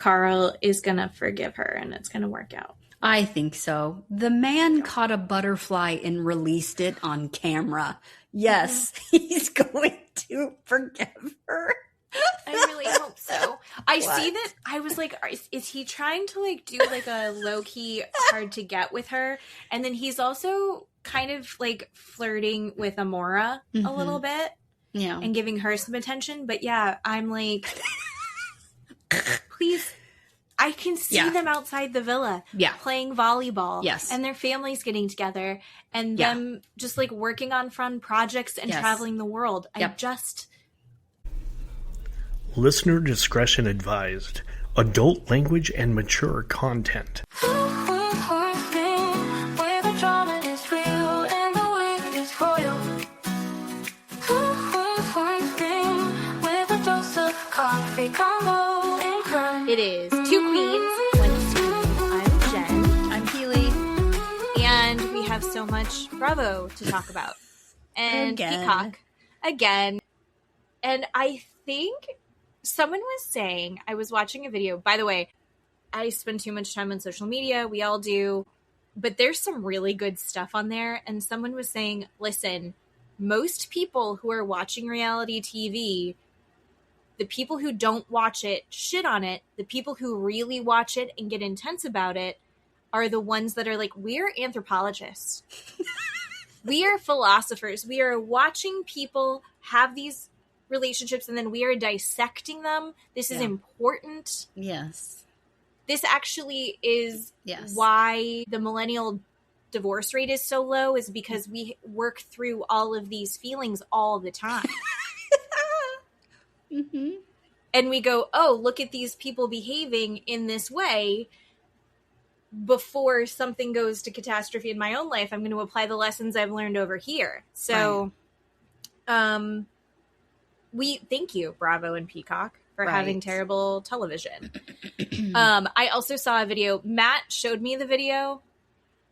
Carl is going to forgive her and it's going to work out. I think so. The man caught a butterfly and released it on camera. Yes, he's going to forgive her. I really hope so. I see that. I was like, is he trying to like do like a low-key hard to get with her? And then he's also kind of like flirting with Amora a little bit. Yeah. And giving her some attention. But yeah, I'm like, please. I can see them outside the villa playing volleyball. Yes. And their families getting together and them just like working on fun projects and traveling the world. Listener discretion advised. Adult language and mature content. It is Two Queens, One Stew. I'm Jen. I'm Keeley. And we have so much Bravo to talk about. And Peacock. Again. And I think someone was saying, I was watching a video. By the way, I spend too much time on social media. We all do. But there's some really good stuff on there. And someone was saying, listen, most people who are watching reality TV, the people who don't watch it shit on it. The people who really watch it and get intense about it are the ones that are like, we're anthropologists. We are philosophers. We are watching people have these relationships and then we are dissecting them. This is important. Yes. This actually is why the millennial divorce rate is so low, is because we work through all of these feelings all the time. And we go, oh, look at these people behaving in this way. Before something goes to catastrophe in my own life, I'm going to apply the lessons I've learned over here. So, we thank you, Bravo and Peacock, for having terrible television. I also saw a video. Matt showed me the video,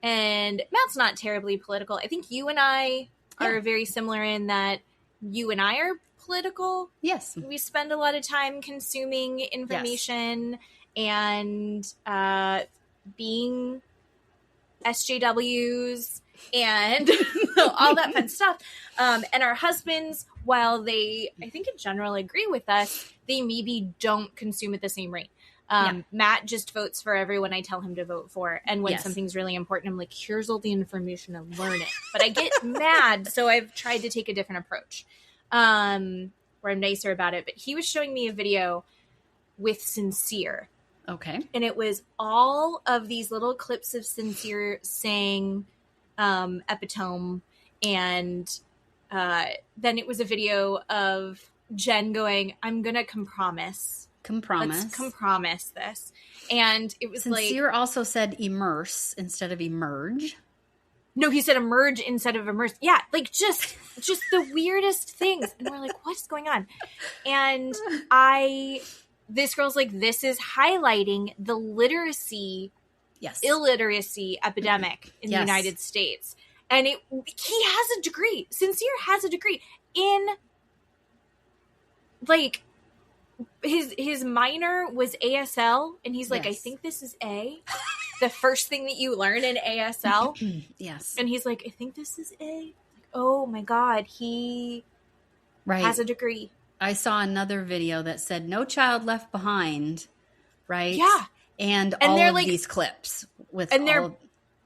and Matt's not terribly political. I think you and I are very similar in that you and I are political. Yes. We spend a lot of time consuming information and being SJWs and all that fun stuff. And our husbands, while they, I think in general, agree with us, they maybe don't consume at the same rate. Matt just votes for everyone I tell him to vote for. And when something's really important, I'm like, here's all the information and learn it. But I get mad, so I've tried to take a different approach. Where I'm nicer about it. But he was showing me a video with Sincere. Okay. And it was all of these little clips of Sincere saying epitome. And then it was a video of Jen going, I'm going to compromise. Let's compromise this. And it was Sincere also said immerse instead of emerge. No, he said emerge instead of immerse. Yeah, like just the weirdest things. And we're like, what is going on? And this girl's like, this is highlighting the illiteracy epidemic in the United States. And he has a degree. Sincere has a degree in, like, his minor was ASL. And he's like, I think this is A. The first thing that you learn in ASL. Yes. And he's like, I think this is A. Like, oh my God, he has a degree. I saw another video that said no child left behind, right? Yeah. And all of these clips with they're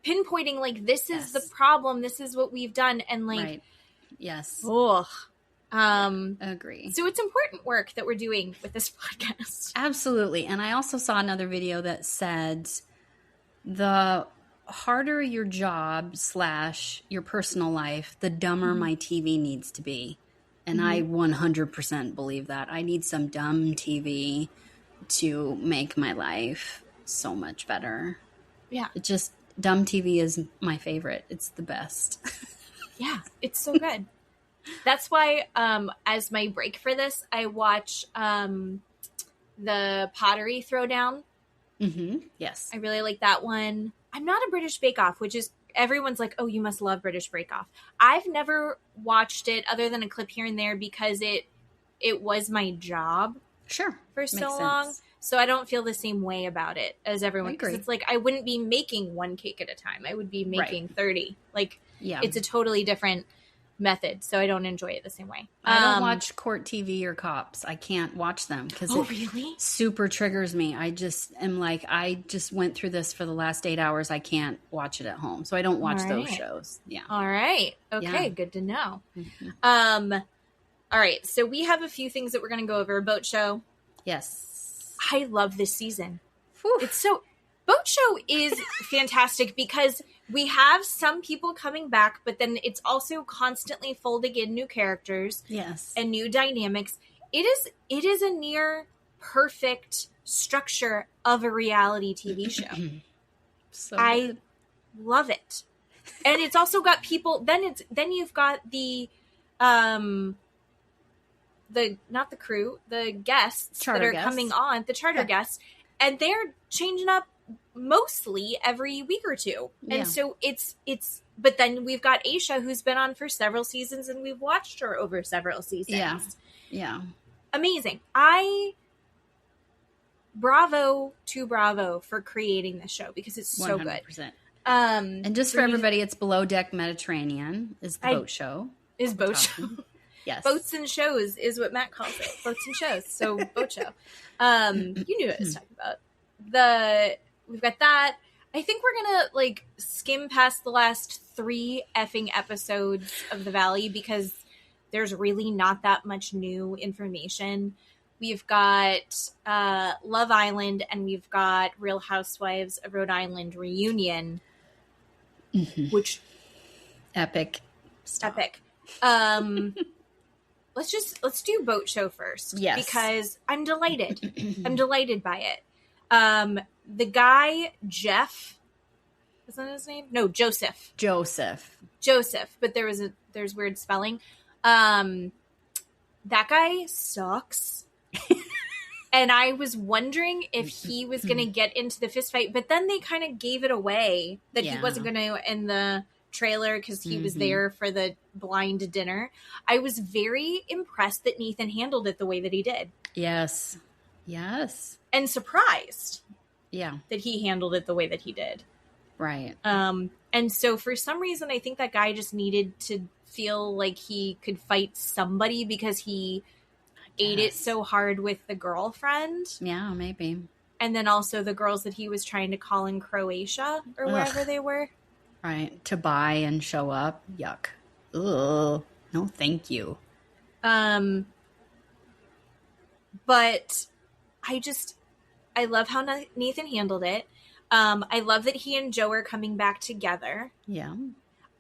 pinpointing like, this is the problem. This is what we've done. And like, yes. Ugh. Agree. So it's important work that we're doing with this podcast. Absolutely. And I also saw another video that said, the harder your job / your personal life, the dumber my TV needs to be. And I 100% believe that. I need some dumb TV to make my life so much better. Yeah. Dumb TV is my favorite. It's the best. Yeah, it's so good. That's why as my break for this, I watch the pottery throwdown. Yes. I really like that one. I'm not a British Bake Off, which is, everyone's like, oh, you must love British Bake Off. I've never watched it other than a clip here and there because it was my job. Sure. For so long. So I don't feel the same way about it as everyone. Because it's like I wouldn't be making one cake at a time. I would be making 30. Like, it's a totally different method. So I don't enjoy it the same way. I don't watch court TV or Cops. I can't watch them because it really super triggers me. I just am like, I just went through this for the last 8 hours. I can't watch it at home. So I don't watch those shows. Yeah. All right. Okay. Good to know. Mm-hmm. All right. So we have a few things that we're going to go over. Boat show. Yes. I love this season. Whew. Boat show is fantastic because we have some people coming back, but then it's also constantly folding in new characters. Yes. And new dynamics. It is a near perfect structure of a reality TV show. I love it. And it's also got people, then you've got the not the crew, the guests that are coming on, the charter guests, and they're changing up mostly every week or two. And so it's but then we've got Aisha, who's been on for several seasons, and we've watched her over several seasons. Yeah. Amazing. Bravo for creating this show because it's so 100%. Good. And just for everybody, it's Below Deck Mediterranean is the boat show. Is boat show. Yes. Boats and shows is what Matt calls it. Boats and shows. So boat show. You knew what I was talking about. We've got that. I think we're going to skim past the last 3 effing episodes of The Valley because there's really not that much new information. We've got Love Island and we've got Real Housewives of Rhode Island reunion, which epic. Let's do boat show first. Yes. Because I'm delighted. I'm delighted by it. The guy, Jeff, is that his name? No, Joseph. But there's weird spelling. That guy sucks. And I was wondering if he was going to get into the fist fight, but then they kind of gave it away that he wasn't going to in the trailer because he was there for the blind dinner. I was very impressed that Nathan handled it the way that he did. Yes. And surprised. Yeah. That he handled it the way that he did. Right. And so for some reason, I think that guy just needed to feel like he could fight somebody because he ate it so hard with the girlfriend. Yeah, maybe. And then also the girls that he was trying to call in Croatia or wherever they were. Right. To buy and show up. Yuck. Ugh. No, thank you. But I love how Nathan handled it. I love that he and Joe are coming back together. Yeah.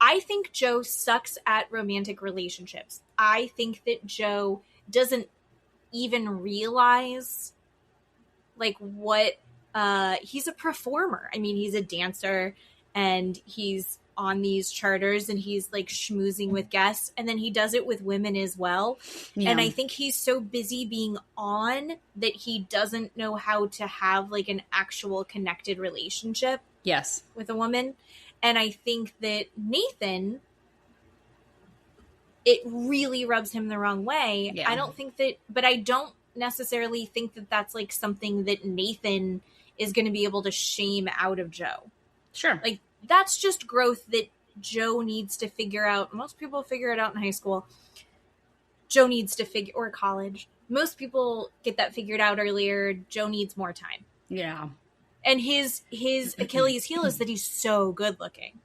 I think Joe sucks at romantic relationships. I think that Joe doesn't even realize what he's a performer. I mean, he's a dancer and he's on these charters and he's schmoozing with guests, and then he does it with women as well. Yeah. And I think he's so busy being on that he doesn't know how to have an actual connected relationship. Yes. With a woman. And I think that Nathan, it really rubs him the wrong way. Yeah. I don't necessarily think that that's something that Nathan is going to be able to shame out of Joe. Sure. That's just growth that Joe needs to figure out. Most people figure it out in high school. Joe needs to or college. Most people get that figured out earlier. Joe needs more time. Yeah. And his Achilles heel is that he's so good looking.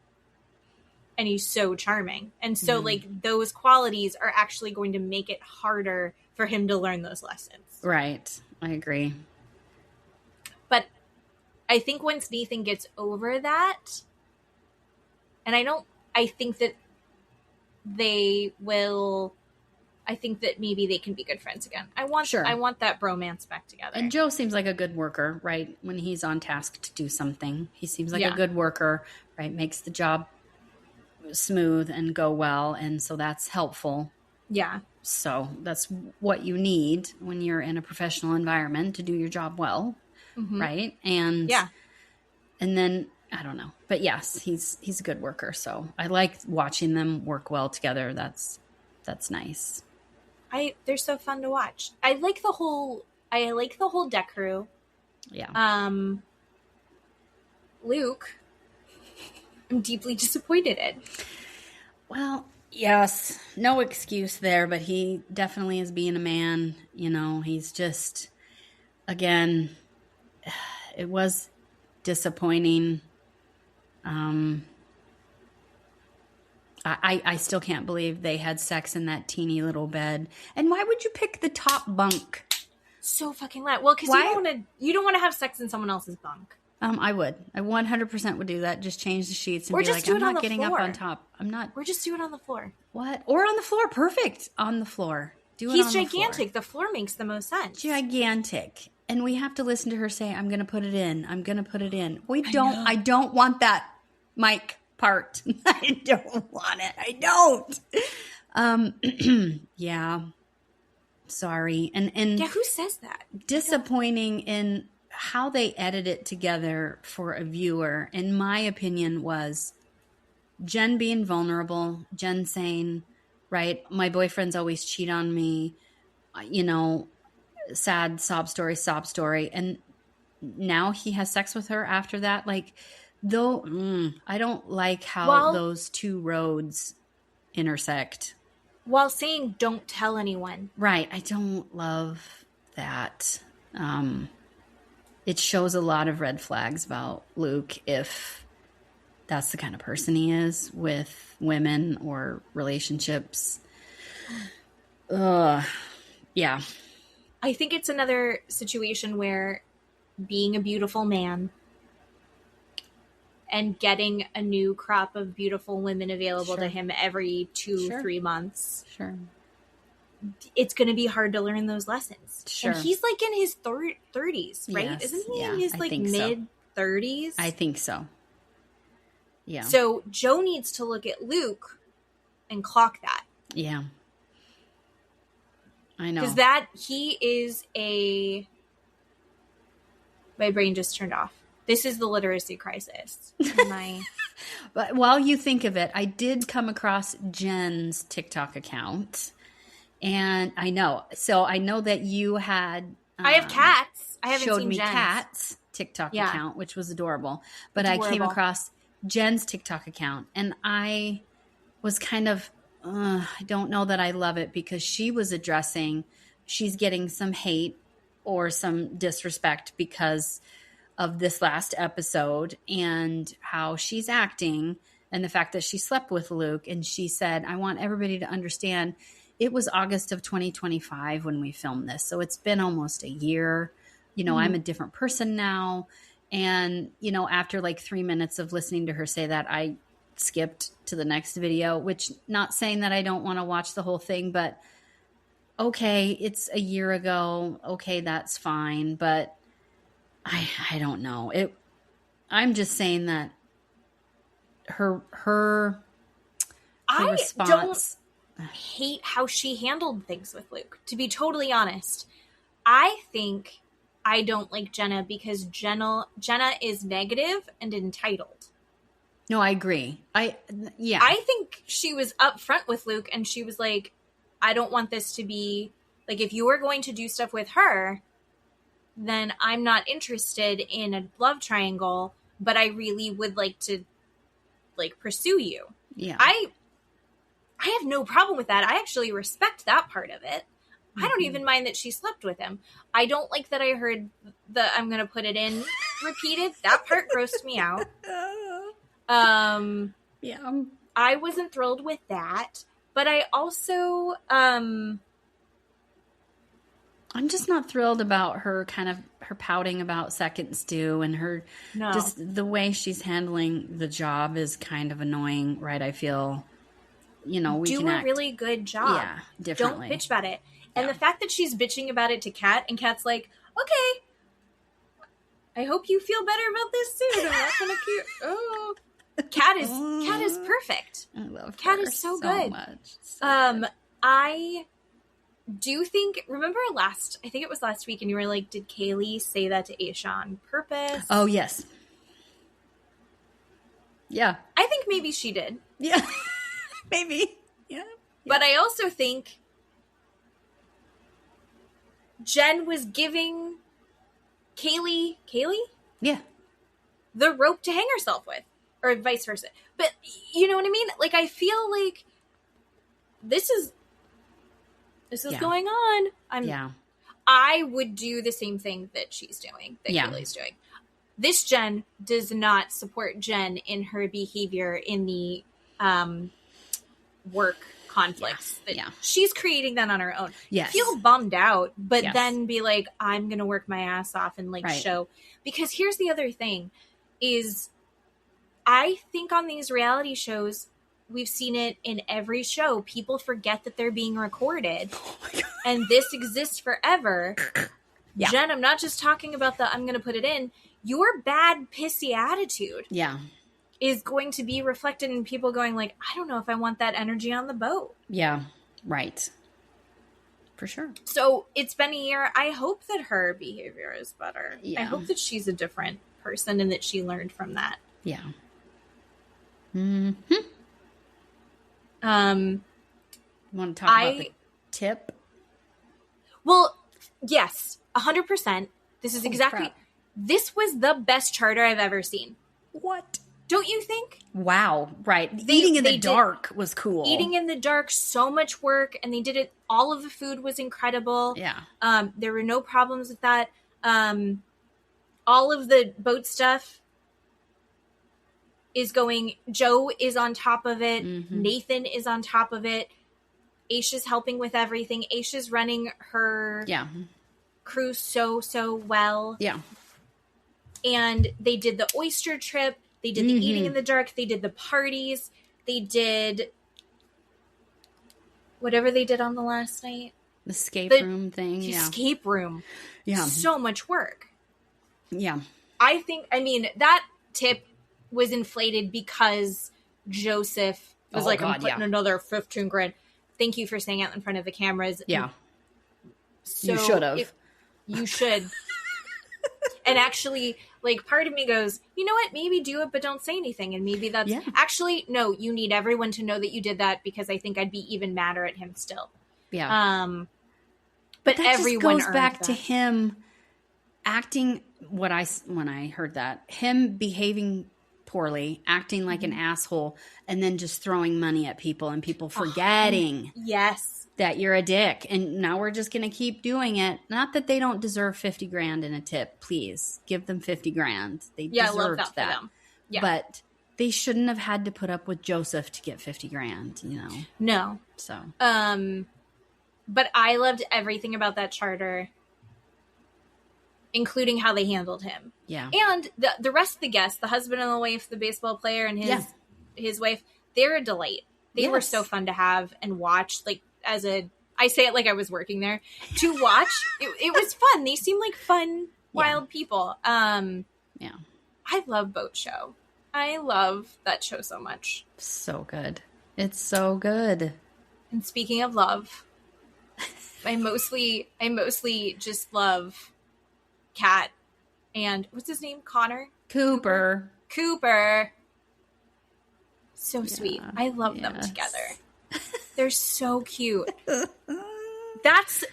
And he's so charming. And so those qualities are actually going to make it harder for him to learn those lessons. Right. I agree. But I think once Nathan gets over that, and I think that maybe they can be good friends again. I want that bromance back together. And Joe seems like a good worker, right? When he's on task to do something, he seems like a good worker, right? Makes the job smooth and go well. And so that's helpful. Yeah. So that's what you need when you're in a professional environment to do your job well. Mm-hmm. Right. And then I don't know, but yes, he's a good worker. So I like watching them work well together. That's nice. They're so fun to watch. I like the whole deck crew. Yeah. Luke, I'm deeply disappointed in. Well, yes, no excuse there, but he definitely is being a man. You know, he's just, again, it was disappointing. I still can't believe they had sex in that teeny little bed. And why would you pick the top bunk? So fucking loud. Well, because you don't want to have sex in someone else's bunk. I would. I 100% would do that. Just change the sheets and or be just like, I'm on not the getting floor. up on top. I'm not. Or just do it on the floor. What? Or on the floor. Perfect. On the floor. Do it He's on gigantic. The floor makes the most sense. gigantic. And we have to listen to her say, I'm going to put it in. I'm going to put it in. I don't want that mic part. I don't want it. I don't. Yeah. Sorry. And yeah, who says that? Disappointing in how they edit it together for a viewer, in my opinion, was Jen being vulnerable, Jen saying, right, my boyfriends always cheat on me, you know, sad sob story. And now he has sex with her after that. Like, though, I don't like how those two roads intersect. While saying, don't tell anyone. Right. I don't love that. It shows a lot of red flags about Luke if that's the kind of person he is with women or relationships. Yeah. I think it's another situation where being a beautiful man and getting a new crop of beautiful women available to him every 2-3 months. Sure. It's going to be hard to learn those lessons. Sure. And he's like in his 30s, right? Yes, Isn't he in his like mid-30s? I think so. Yeah. So Joe needs to look at Luke and clock that. Yeah. I know. Because he is my brain just turned off. This is the literacy crisis. But while you think of it, I did come across Jen's TikTok account. And I know. So I know that you had... I have cats. I haven't showed seen me Jen's. Cat's TikTok account, which was adorable. But I came across Jen's TikTok account. And I was kind of... I don't know that I love it because she was addressing... She's getting some hate or some disrespect because of this last episode and how she's acting and the fact that she slept with Luke. And she said, I want everybody to understand... It was August of 2025 when we filmed this. So it's been almost a year. You know, I'm a different person now. And, you know, after like 3 minutes of listening to her say that, I skipped to the next video, which not saying that I don't want to watch the whole thing, but okay, it's a year ago. Okay, that's fine. But I don't know. I'm just saying that her response... hate how she handled things with Luke, to be totally honest. I think I don't like Jenna because Jenna is negative and entitled. No, I agree. I think she was upfront with Luke and she was like, I don't want this to be like, if you are going to do stuff with her, then I'm not interested in a love triangle, but I really would like to like pursue you. Yeah. I have no problem with that. I actually respect that part of it. I don't even mind that she slept with him. I don't like that I heard the I'm going to put it in repeated. That part grossed me out. Yeah. I wasn't thrilled with that. But I also... I'm just not thrilled about her her pouting about second stew and her... No. Just the way she's handling the job is kind of annoying, right? I feel... You know, we do can a really good job. Yeah, differently. Don't bitch about it. And the fact that she's bitching about it to Kat, and Kat's like, okay, I hope you feel better about this soon. I'm not gonna keep... Oh, Kat is perfect. I love her. Kat is so good. Much. I do think. Remember I think it was last week, and you were like, did Keeley say that to Aisha on purpose? Oh yes. Yeah, I think maybe she did. Yeah. Maybe. Yeah. But I also think Jen was giving Keeley, Yeah. the rope to hang herself with, or vice versa. But you know what I mean? Like, I feel like this is going on. I would do the same thing that she's doing, that Keeley's doing. This Jen does not support Jen in her behavior in the work conflicts. She's creating that on her own. Yes. Feel bummed out, but then be like, I'm going to work my ass off and show. Because here's the other thing is, I think on these reality shows, we've seen it in every show. People forget that they're being recorded. Oh my God. And this exists forever. Yeah. Jen, I'm not just talking about I'm going to put it in. Your bad, pissy attitude is going to be reflected in people going like, I don't know if I want that energy on the boat. Yeah, right. For sure. So it's been a year. I hope that her behavior is better. Yeah. I hope that she's a different person and that she learned from that. Yeah. You want to talk about the tip? Well, yes, 100%. This is exactly... Crap. This was the best charter I've ever seen. What? Don't you think? Wow, right. Eating in the dark was cool. Eating in the dark, so much work, and they did it. All of the food was incredible. Yeah. There were no problems with that. All of the boat stuff is going... Joe is on top of it. Mm-hmm. Nathan is on top of it. Aisha's helping with everything. Aisha's running her crew so well. Yeah. And they did the oyster trip. They did the eating in the dark. They did the parties. They did whatever they did on the last night. The escape room thing. The escape room. Yeah. So much work. Yeah. I think, that tip was inflated because Joseph was I'm putting another 15 grand. Thank you for saying it in front of the cameras. Yeah. So you should have. You should. And actually, part of me goes, you know what? Maybe do it, but don't say anything. And maybe that's... Yeah. Actually, no, you need everyone to know that you did that because I think I'd be even madder at him still. Yeah. But that everyone just goes back to him acting... when I heard that, him behaving poorly, acting like an asshole, and then just throwing money at people and people forgetting that you're a dick. And now we're just going to keep doing it. Not that they don't deserve 50 grand in a tip. Please give them 50 grand. They deserved I love that. For them. Yeah. But they shouldn't have had to put up with Joseph to get 50 grand, No. So. But I loved everything about that charter, including how they handled him. Yeah. And the rest of the guests, the husband and the wife, the baseball player and his wife, they're a delight. They were so fun to have and watch. I say it like I was working there. To watch, it was fun. They seem like fun, wild people. I love Boat Show. I love that show so much. So good. It's so good. And speaking of love, I mostly just love Kat and what's his name? Cooper. So sweet. I love them together. They're so cute. That's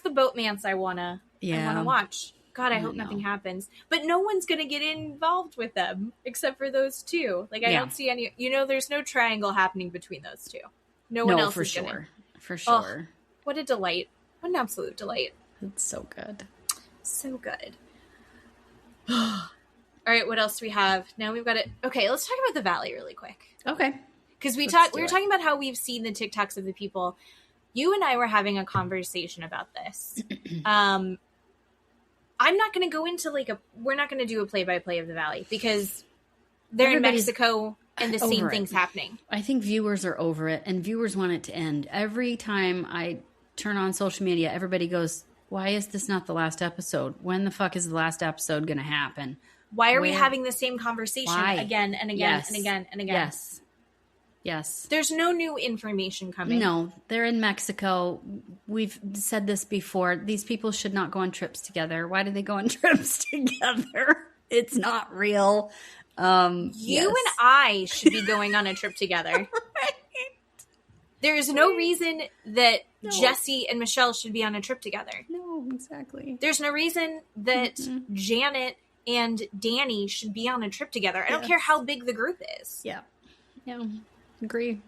the boatmance I wanna watch. God, I hope nothing happens. But no one's gonna get involved with them except for those two. I don't see any. There's no triangle happening between those two. No one else is gonna. For sure. Oh, what a delight! What an absolute delight! It's so good. So good. All right, what else do we have? Now we've got it. Okay, let's talk about the Valley really quick. Okay. Because we were talking about how we've seen the TikToks of the people. You and I were having a conversation about this. I'm not going to go into we're not going to do a play-by-play of the Valley because they're in Mexico and the same thing's happening. I think viewers are over it and viewers want it to end. Every time I turn on social media, everybody goes, why is this not the last episode? When the fuck is the last episode going to happen? Why are we having the same conversation again and again and again and again? Yes. There's no new information coming. No, they're in Mexico. We've said this before. These people should not go on trips together. Why do they go on trips together? It's not real. You and I should be going on a trip together. Right. There is no reason that Jesse and Michelle should be on a trip together. No. Exactly. There's no reason that Janet and Danny should be on a trip together. I don't care how big the group is. Yeah. Agree.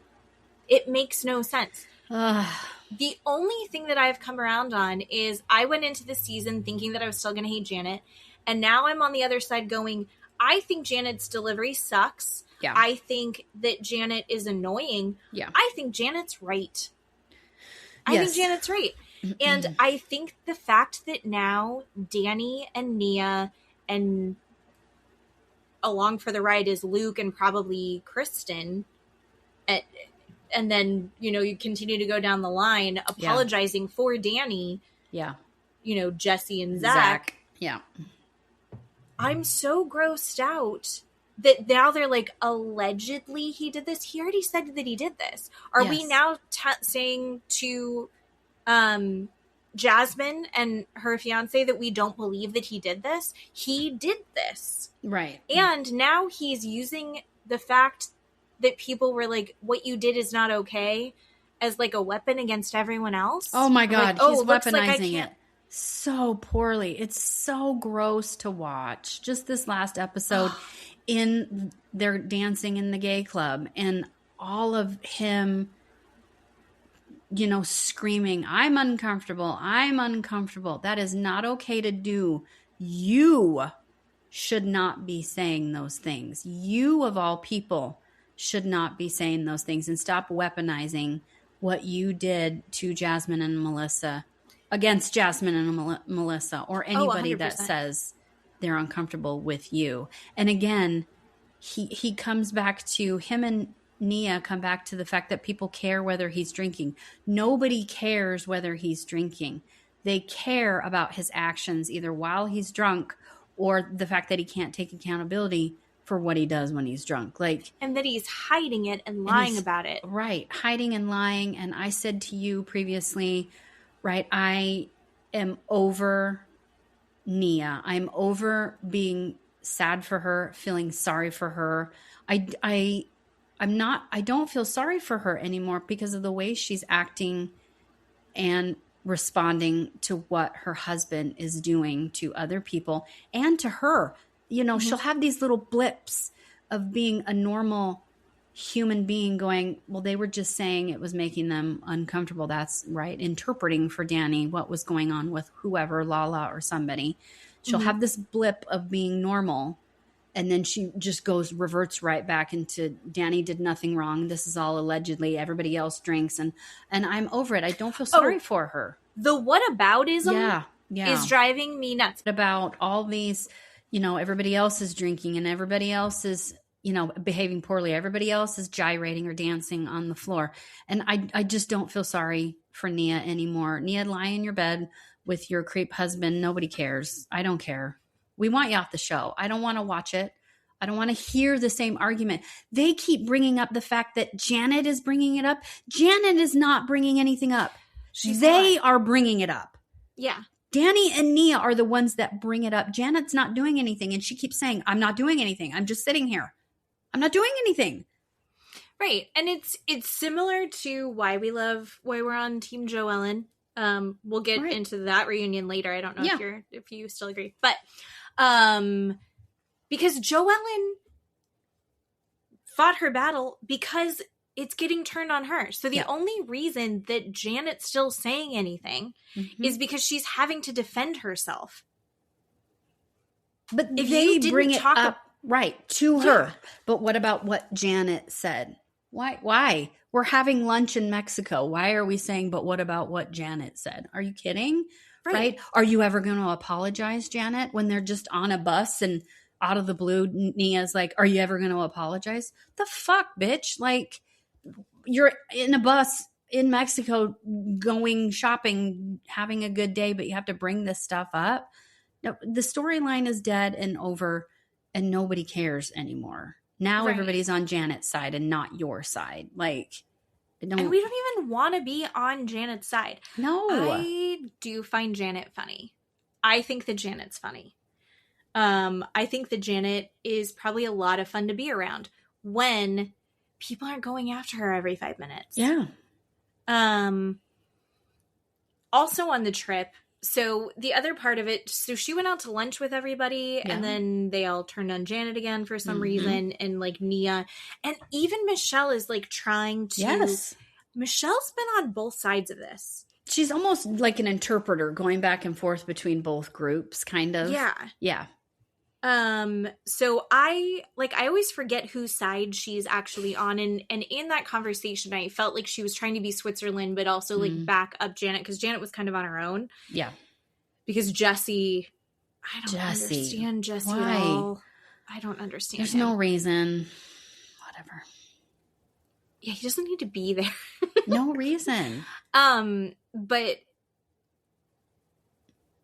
It makes no sense. The only thing that I've come around on is I went into the season thinking that I was still going to hate Janet. And now I'm on the other side going, I think Janet's delivery sucks. Yeah. I think that Janet is annoying. Yeah. I think Janet's right. I think Janet's right. And I think the fact that now Danny and Nia and along for the ride is Luke and probably Kristen, and then, you continue to go down the line apologizing for Danny. Yeah. Jesse and Zack. Yeah. I'm so grossed out that now they're like, allegedly he did this. He already said that he did this. Are we now saying to Jasmine and her fiance that we don't believe that he did this? He did this. Right. And now he's using the fact that people were like, what you did is not okay, as like a weapon against everyone else. Oh my God. Like, he's weaponizing it so poorly. It's so gross to watch. Just this last episode they're dancing in the gay club and all of him, screaming, I'm uncomfortable. That is not okay to do. You should not be saying those things. You of all people should not be saying those things, and stop weaponizing what you did to Jasmine and Melissa against Jasmine and Melissa or anybody that says they're uncomfortable with you. And again, he comes back to him and Nia come back to the fact that people care whether he's drinking. Nobody cares whether he's drinking. They care about his actions either while he's drunk or the fact that he can't take accountability for what he does when he's drunk. And that he's hiding it and lying about it. Right. Hiding and lying. And I said to you previously, right, I am over Nia. I'm over being sad for her, feeling sorry for her. I don't feel sorry for her anymore because of the way she's acting and responding to what her husband is doing to other people and to her. She'll have these little blips of being a normal human being going, well, they were just saying it was making them uncomfortable. That's right. Interpreting for Danny what was going on with whoever, Lala or somebody. She'll have this blip of being normal. And then she just reverts right back into Danny did nothing wrong. This is all allegedly. Everybody else drinks. And I'm over it. I don't feel sorry for her. The whataboutism is driving me nuts. About all these, everybody else is drinking and everybody else is, behaving poorly. Everybody else is gyrating or dancing on the floor. And I just don't feel sorry for Nia anymore. Nia, lie in your bed with your creep husband. Nobody cares. I don't care. We want you off the show. I don't want to watch it. I don't want to hear the same argument. They keep bringing up the fact that Janet is bringing it up. Janet is not bringing anything up. They are bringing it up. Yeah. Danny and Nia are the ones that bring it up. Janet's not doing anything. And she keeps saying, I'm not doing anything. I'm just sitting here. I'm not doing anything. Right. And it's similar to why we're on Team Jo-Ellen. We'll get into that reunion later. I don't know if you still agree. But because Jo-Ellen fought her battle because it's getting turned on her. So the only reason that Janet's still saying anything is because she's having to defend herself. But if they bring it up to her. But what about what Janet said? Why? We're having lunch in Mexico. Why are we saying, but what about what Janet said? Are you kidding? Right? Are you ever going to apologize, Janet, when they're just on a bus and out of the blue, Nia's like, are you ever going to apologize? The fuck, bitch? Like, you're in a bus in Mexico going shopping, having a good day, but you have to bring this stuff up. No, the storyline is dead and over and nobody cares anymore. Now everybody's on Janet's side and not your side. And we don't even want to be on Janet's side. No. I do find Janet funny. I think that Janet's funny. I think that Janet is probably a lot of fun to be around when people aren't going after her every 5 minutes. Yeah. Also on the trip, So the other part of it, so she went out to lunch with everybody, and then they all turned on Janet again for some reason, and like Nia, and even Michelle is like trying to. Yes. Michelle's been on both sides of this. She's almost like an interpreter, going back and forth between both groups, kind of. Yeah. Yeah. So I always forget whose side she's actually on. And in that conversation, I felt like she was trying to be Switzerland, but also like back up Janet, because Janet was kind of on her own. Yeah. Because Jesse, I don't understand Jesse at all. I don't understand. There's no reason. Whatever. Yeah, he doesn't need to be there. No reason. But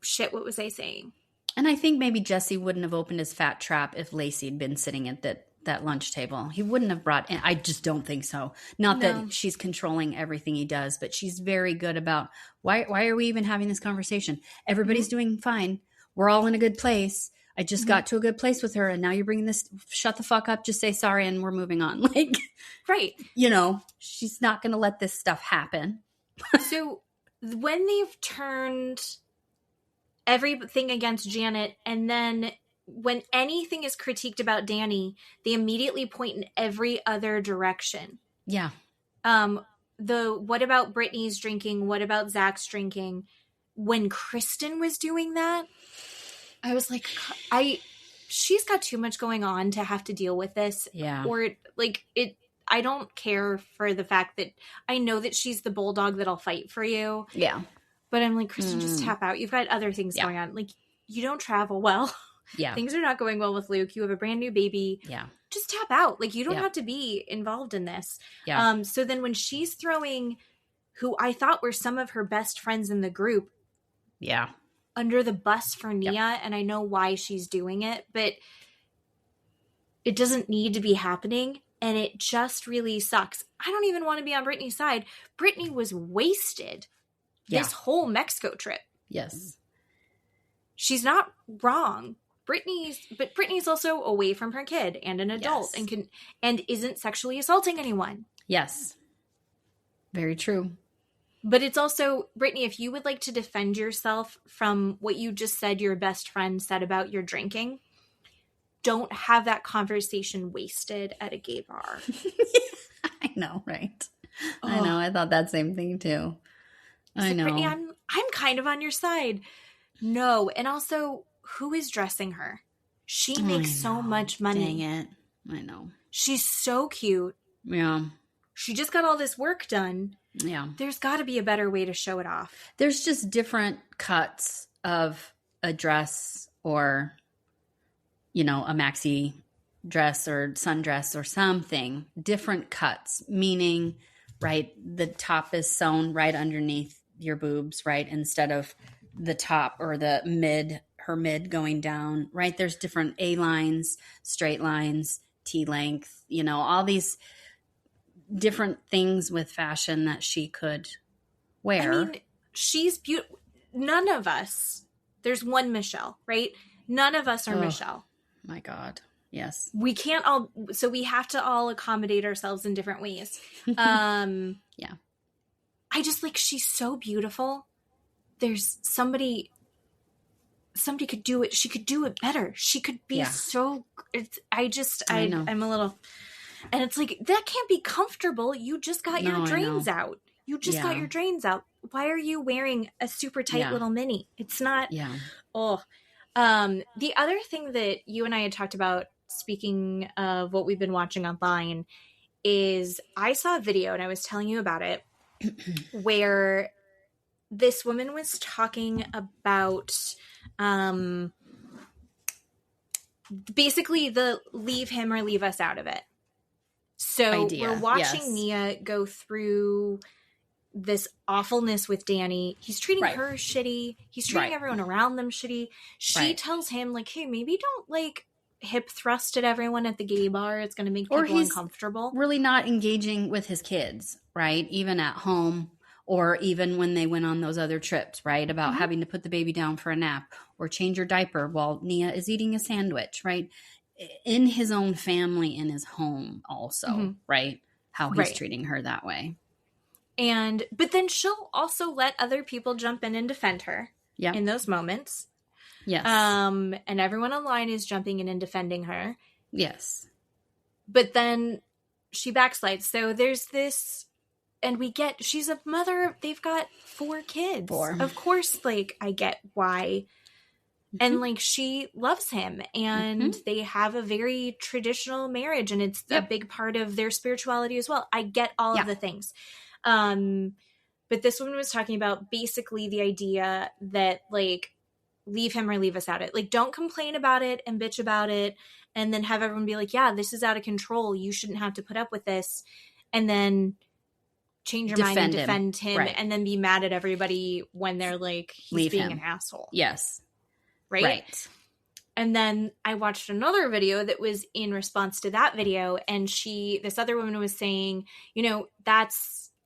shit, what was I saying? And I think maybe Jesse wouldn't have opened his fat trap if Lacy had been sitting at that lunch table. He wouldn't have brought in. I just don't think so. Not that she's controlling everything he does, but she's very good about why are we even having this conversation? Everybody's doing fine. We're all in a good place. I just got to a good place with her, and now you're bringing this. Shut the fuck up. Just say sorry, and we're moving on. Like, right. You know, she's not going to let this stuff happen. So when they've turned everything against Janet, and then when anything is critiqued about Danny, they immediately point in every other direction. Yeah. What about Brittany's drinking? What about Zach's drinking? When Kristen was doing that, I was like, she's got too much going on to have to deal with this. Yeah. Or like it, I don't care for the fact that I know that she's the bulldog that'll fight for you. Yeah. But I'm like, Kristen, just tap out. You've got other things going on. Like, you don't travel well. Yeah. Things are not going well with Luke. You have a brand new baby. Yeah. Just tap out. Like, you don't have to be involved in this. Yeah. So then when she's throwing who I thought were some of her best friends in the group. Yeah. Under the bus for Nia, and I know why she's doing it, but it doesn't need to be happening, and it just really sucks. I don't even want to be on Brittany's side. Brittany was wasted this whole Mexico trip. Yes. She's not wrong. Brittany's also away from her kid and an adult and isn't sexually assaulting anyone. Yes. Very true. But it's also, Brittany, if you would like to defend yourself from what you just said your best friend said about your drinking, don't have that conversation wasted at a gay bar. I know, right? Oh. I know. I thought that same thing too. I know. Brittany, I'm kind of on your side. No. And also, who is dressing her? She makes so much money. Dang it. I know. She's so cute. Yeah. She just got all this work done. Yeah. There's got to be a better way to show it off. There's just different cuts of a dress or, you know, a maxi dress or sundress or something. Different cuts, meaning, right, the top is sewn right underneath your boobs, right, instead of the top or the mid, her mid going down, right? There's different A lines, straight lines, T length, you know, all these different things with fashion that she could wear. I mean, she's beautiful. None of us, there's one Michelle, right? None of us are Michelle. My God. Yes. We can't all, so we have to all accommodate ourselves in different ways. Yeah. I just like, she's so beautiful. There's somebody could do it. She could do it better. She could be so, I know. I'm a little, and it's like, that can't be comfortable. You just got your drains out. You just got your drains out. Why are you wearing a super tight little mini? It's not. Yeah. Oh, the other thing that you and I had talked about, speaking of what we've been watching online, is I saw a video, and I was telling you about it, where this woman was talking about, basically the leave him or leave us out of it. So we're watching Nia go through this awfulness with Danny. He's treating her shitty. He's treating everyone around them shitty. She tells him, like, hey, maybe don't, like, hip thrust at everyone at the gay bar. It's going to make people uncomfortable. Really not engaging with his kids, right? Even at home, or even when they went on those other trips, right? About having to put the baby down for a nap or change her diaper while Nia is eating a sandwich, right? In his own family, in his home also, right? How he's treating her that way. But then she'll also let other people jump in and defend her. in those moments. Yes. And everyone online is jumping in and defending her. Yes. But then she backslides. So there's this, and she's a mother. They've got 4 kids. 4. Of course, like, I get why. And, like, she loves him, and they have a very traditional marriage, and it's a big part of their spirituality as well. I get all of the things. But this woman was talking about basically the idea that, like, leave him or leave us out of it. Like, don't complain about it and bitch about it, and then have everyone be like, yeah, this is out of control. You shouldn't have to put up with this. And then change your mind and defend him, and then be mad at everybody when they're like, he's being an asshole. Yes. Right. And then I watched another video that was in response to that video. And this other woman was saying, you know,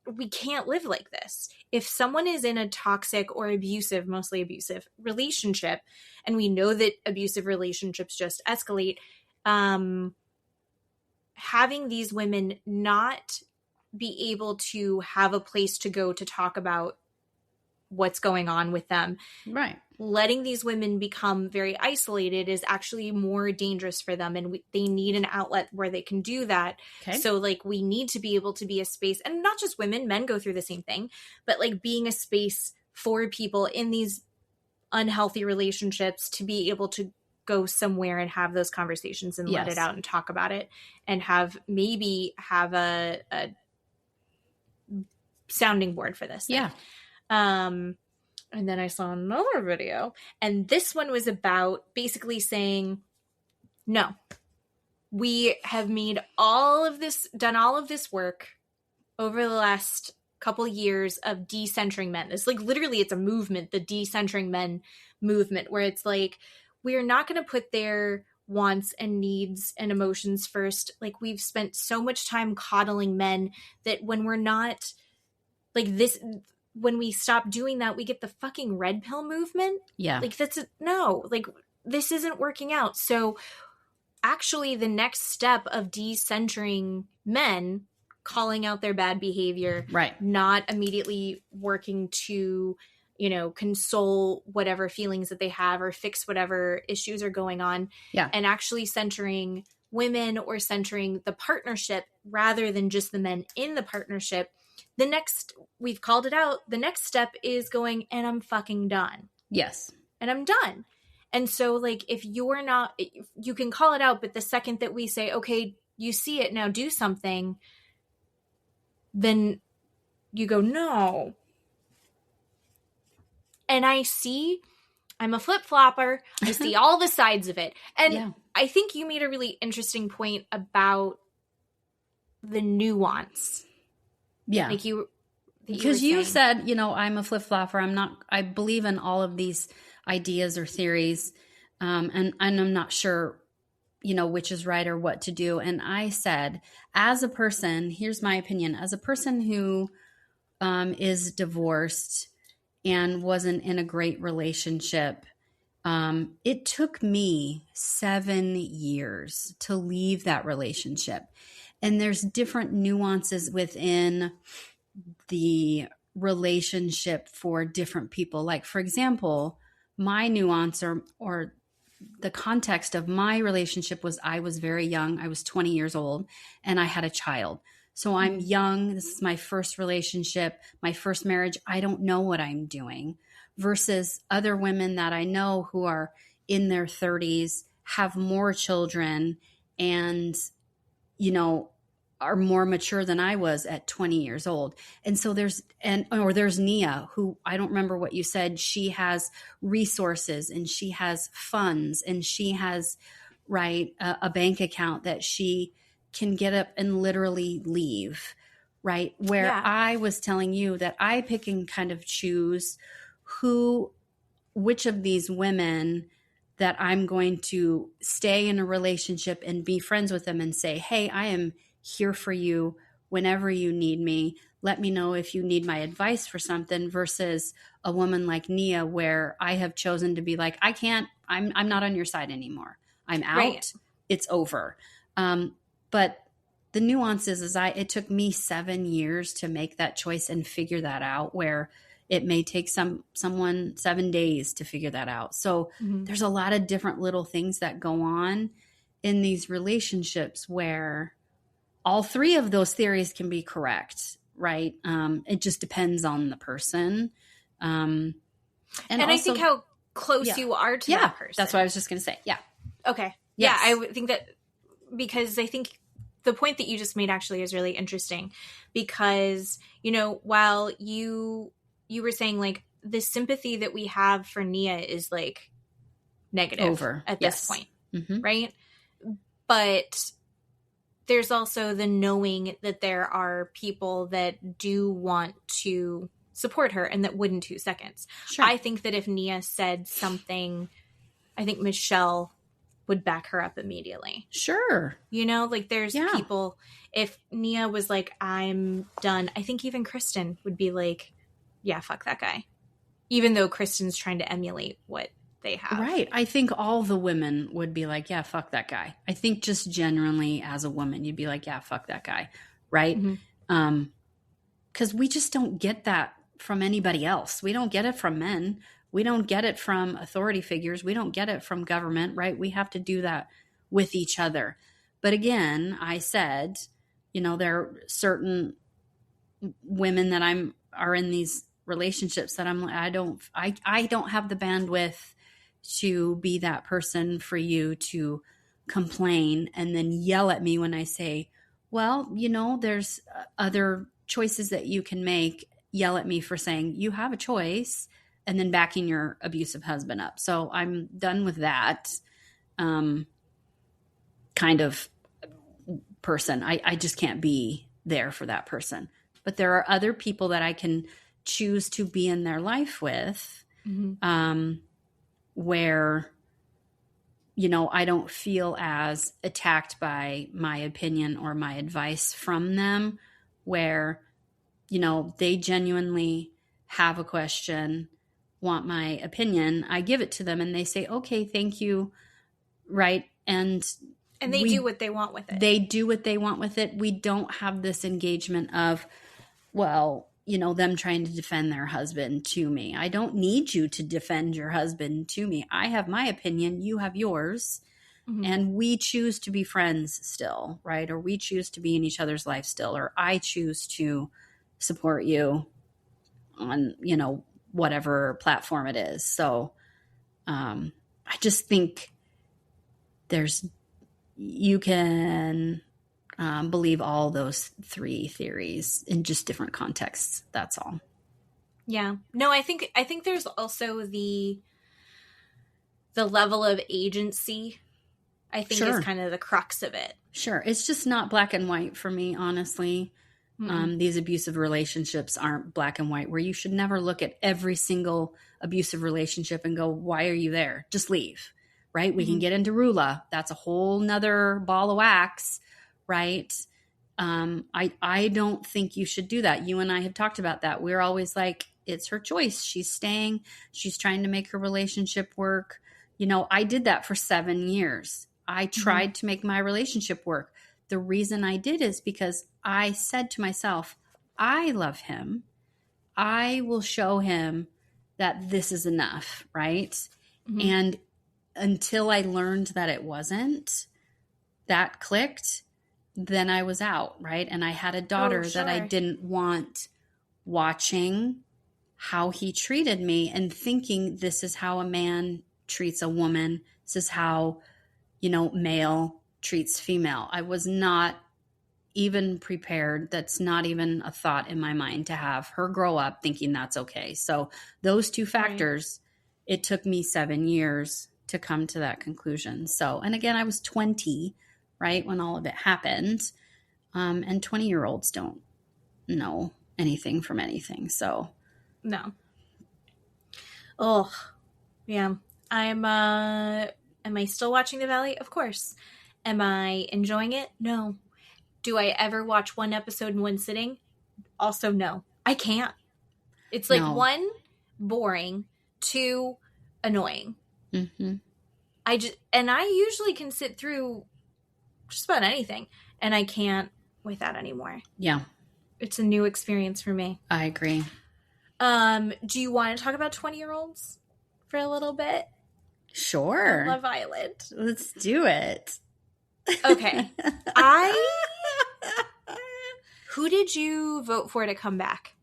we can't live like this. If someone is in a toxic or abusive, mostly abusive relationship, and we know that abusive relationships just escalate, having these women not be able to have a place to go to talk about what's going on with them. Right. Letting these women become very isolated is actually more dangerous for them. And they need an outlet where they can do that. Okay. So, like, we need to be able to be a space, and not just women, men go through the same thing, but, like, being a space for people in these unhealthy relationships to be able to go somewhere and have those conversations and let it out and talk about it, and have a sounding board for this. Yeah. And then I saw another video, and this one was about basically saying, no, we have done all of this work over the last couple years of decentering men. It's like, literally, it's a movement, the decentering men movement, where it's like, we're not going to put their wants and needs and emotions first. Like, we've spent so much time coddling men that when we're not like this, when we stop doing that, we get the fucking red pill movement. Yeah. Like, like, this isn't working out. So actually the next step of decentering men, calling out their bad behavior, right, not immediately working to, you know, console whatever feelings that they have or fix whatever issues are going on. Yeah. And actually centering women or centering the partnership rather than just the men in the partnership. We've called it out. The next step is going, and I'm fucking done. Yes. And I'm done. And so, like, if you can call it out, but the second that we say, okay, you see it now, do something, then you go, no. And I'm a flip-flopper. I see all the sides of it. And I think you made a really interesting point about the nuance. Yeah. Like because you said, you know, I'm a flip-flopper. I believe in all of these ideas or theories. And I'm not sure, you know, which is right or what to do. And I said, as a person, here's my opinion, as a person who is divorced and wasn't in a great relationship, it took me 7 years to leave that relationship. And there's different nuances within the relationship for different people. Like, for example, my nuance or the context of my relationship was I was very young. I was 20 years old and I had a child. So I'm young. This is my first relationship, my first marriage. I don't know what I'm doing versus other women that I know who are in their 30s, have more children, and, you know, are more mature than I was at 20 years old. And so there's Nia, who, I don't remember what you said. She has resources and she has funds and she has, a bank account that she can get up and literally leave, right? Where I was telling you that I pick and kind of choose which of these women that I'm going to stay in a relationship and be friends with them and say, hey, I am here for you whenever you need me. Let me know if you need my advice for something, versus a woman like Nia, where I have chosen to be like, I'm not on your side anymore. I'm out. Right. It's over. But the nuance is it took me 7 years to make that choice and figure that out, where It may take someone 7 days to figure that out. So there's a lot of different little things that go on in these relationships where all three of those theories can be correct, right? It just depends on the person. And also, I think how close you are to that person. That's what I was just going to say. Yeah. Okay. Yes. Yeah, I would think that, because I think the point that you just made actually is really interesting, because, you know, while you were saying like the sympathy that we have for Nia is like negative at this point, right? But there's also the knowing that there are people that do want to support her and that wouldn't 2 seconds. Sure. I think that if Nia said something, I think Michelle would back her up immediately. Sure. You know, like there's people, if Nia was like, I'm done, I think even Kristen would be like, yeah, fuck that guy. Even though Kristen's trying to emulate what they have. Right. I think all the women would be like, yeah, fuck that guy. I think just generally as a woman, you'd be like, yeah, fuck that guy. Right. 'Cause we just don't get that from anybody else. We don't get it from men. We don't get it from authority figures. We don't get it from government, right? We have to do that with each other. But again, I said, you know, there are certain women that are in these relationships that I'm like, I don't have the bandwidth to be that person for you to complain and then yell at me when I say, well, you know, there's other choices that you can make. Yell at me for saying you have a choice and then backing your abusive husband up. So I'm done with that kind of person. I just can't be there for that person. But there are other people that I can choose to be in their life with, where, you know, I don't feel as attacked by my opinion or my advice from them, where, you know, they genuinely have a question, want my opinion. I give it to them and they say, okay, thank you. Right. And they do what they want with it. They do what they want with it. We don't have this engagement of, well, you know, them trying to defend their husband to me. I don't need you to defend your husband to me. I have my opinion. You have yours. And we choose to be friends still, right? Or we choose to be in each other's life still, or I choose to support you on, you know, whatever platform it is. So I just think you can believe all those three theories in just different contexts. That's all. Yeah. No, I think there's also the level of agency, I think, is kind of the crux of it. Sure. It's just not black and white for me, honestly. These abusive relationships aren't black and white, where you should never look at every single abusive relationship and go, why are you there? Just leave, right? We can get into Rulla. That's a whole nother ball of wax, right? I don't think you should do that. You and I have talked about that. We're always like, it's her choice. She's staying. She's trying to make her relationship work. You know, I did that for 7 years. I tried to make my relationship work. The reason I did is because I said to myself, I love him. I will show him that this is enough, right? And until I learned that it wasn't, that clicked, then I was out, right? And I had a daughter that I didn't want watching how he treated me and thinking this is how a man treats a woman. This is how, you know, male treats female. I was not even prepared. That's not even a thought in my mind to have her grow up thinking that's okay. So those two factors, it took me 7 years to come to that conclusion. So, and again, I was 20, right, when all of it happened. And 20-year-olds don't know anything from anything. So no. Oh, yeah. Am I still watching The Valley? Of course. Am I enjoying it? No. Do I ever watch one episode in one sitting? Also, no. I can't. It's like, one, boring, two, annoying. I usually can sit through just about anything, and I can't with that anymore. Yeah. It's a new experience for me. I agree. Do you want to talk about 20-year-olds for a little bit? Sure. Love Island. Let's do it. Okay. Who did you vote for to come back?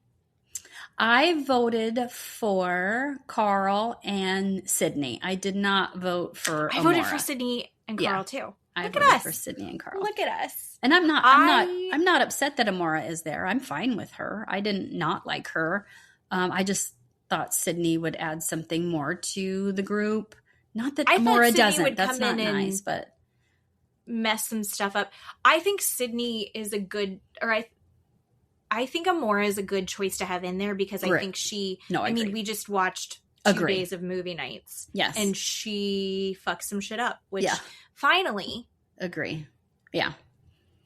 I voted for Carl and Sydney. I did not vote for Amora. I voted for Sydney and Carl too. I voted for Sydney and Carl. Look at us. And I'm not upset that Amora is there. I'm fine with her. I didn't not like her. I just thought Sydney would add something more to the group. Not that Amora doesn't. That's not nice, but mess some stuff up. I think Sydney is a good, or I think Amora is a good choice to have in there because I think I mean, we just watched 2 days of movie nights. Yes. And she fucks some shit up, which finally. Agree. Yeah.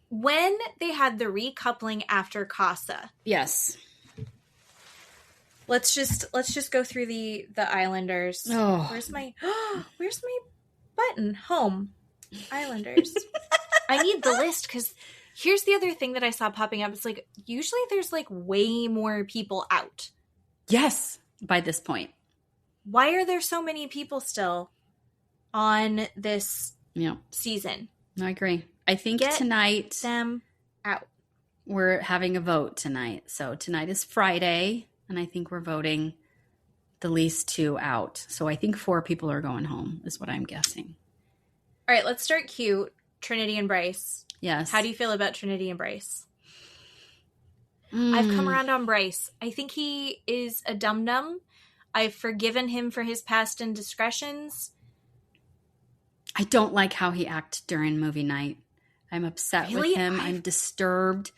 When they had the recoupling after Casa. Yes. Let's just go through the Islanders. Oh. Where's my button? Home. Islanders. I need the list because here's the other thing that I saw popping up. It's like usually there's like way more people out. Yes, by this point. Why are there so many people still on this season? I agree. I think tonight them out. We're having a vote tonight. So tonight is Friday, and I think we're voting the least 2 out. So I think 4 people are going home is what I'm guessing. All right, let's start cute. Trinity and Bryce. Yes. How do you feel about Trinity and Bryce? I've come around on Bryce. I think he is a dum-dum. I've forgiven him for his past indiscretions. I don't like how he acted during movie night. I'm upset with him. I'm disturbed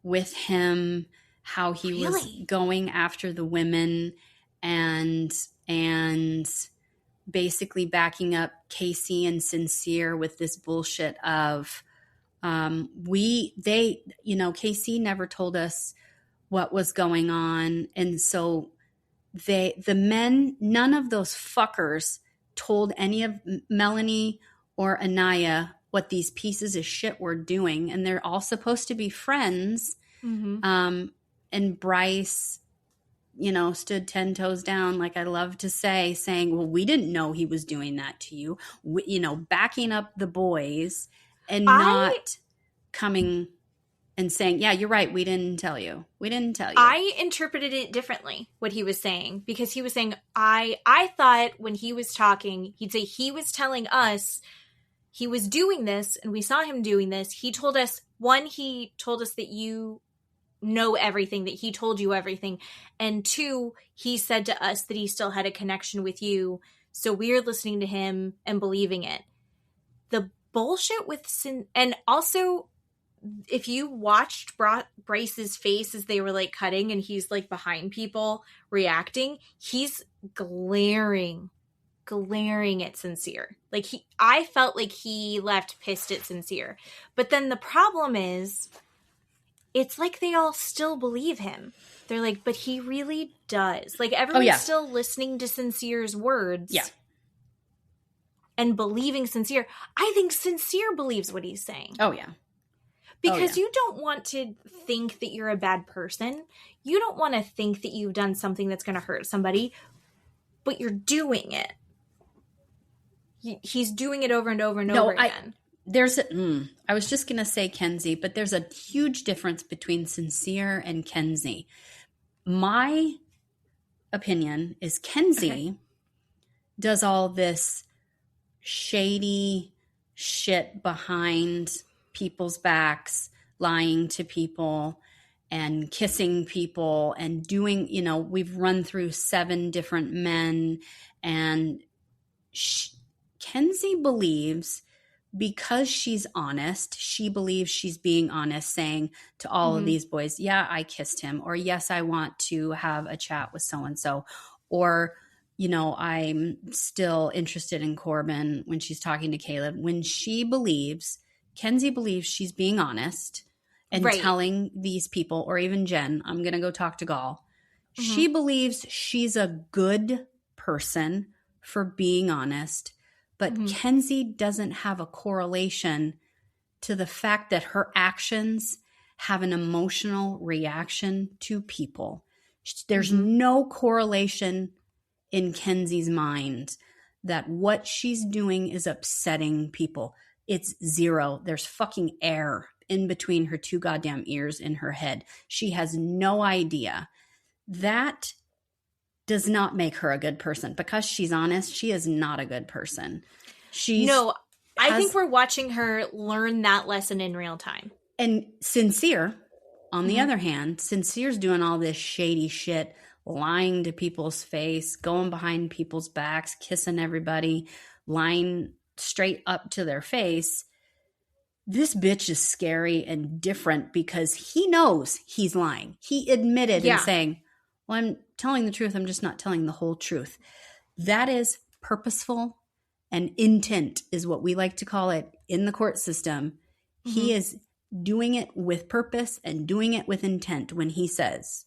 with him, how he was going after the women and basically backing up Casey and Sincere with this bullshit of Casey never told us what was going on, and so the men, none of those fuckers told any of Melanie or Anaya what these pieces of shit were doing, and they're all supposed to be friends. Mm-hmm. And Bryce, stood 10 toes down, like I love to say, saying, well, we didn't know he was doing that to you. Backing up the boys and not coming and saying, yeah, you're right. We didn't tell you. I interpreted it differently, what he was saying, because he was saying, I thought when he was talking, he'd say he was telling us he was doing this and we saw him doing this. He told us, he told us that you know everything, that he told you everything. And 2, he said to us that he still had a connection with you. So we're listening to him and believing it. The bullshit with and also if you watched Bryce's face as they were like cutting and he's like behind people reacting, he's glaring at Sincere. Like I felt like he left pissed at Sincere. But then the problem is, it's like they all still believe him. They're like, but he really does. Like everyone's still listening to Sincere's words. Yeah. And believing Sincere. I think Sincere believes what he's saying. Oh, yeah. Because you don't want to think that you're a bad person. You don't want to think that you've done something that's going to hurt somebody. But you're doing it. He's doing it over and over and over again. I was just going to say Kenzie, but there's a huge difference between Sincere and Kenzie. My opinion is Kenzie does all this shady shit behind people's backs, lying to people and kissing people and doing, we've run through 7 different men, and Kenzie believes, because she's honest, she believes she's being honest, saying to all of these boys, yeah, I kissed him, or yes, I want to have a chat with so-and-so, or, I'm still interested in Corbin when she's talking to Caleb. When Kenzie believes she's being honest and telling these people, or even Jen, I'm going to go talk to Gall. Mm-hmm. She believes she's a good person for being honest. But Kenzie doesn't have a correlation to the fact that her actions have an emotional reaction to people. There's no correlation in Kenzie's mind that what she's doing is upsetting people. It's zero. There's fucking air in between her two goddamn ears in her head. She has no idea. That does not make her a good person. Because she's honest, she is not a good person. I think we're watching her learn that lesson in real time. And Sincere, on the other hand, Sincere's doing all this shady shit, lying to people's face, going behind people's backs, kissing everybody, lying straight up to their face. This bitch is scary and different because he knows he's lying. He admitted in saying, well, I'm telling the truth. I'm just not telling the whole truth. That is purposeful, and intent is what we like to call it in the court system. He is doing it with purpose and doing it with intent when he says,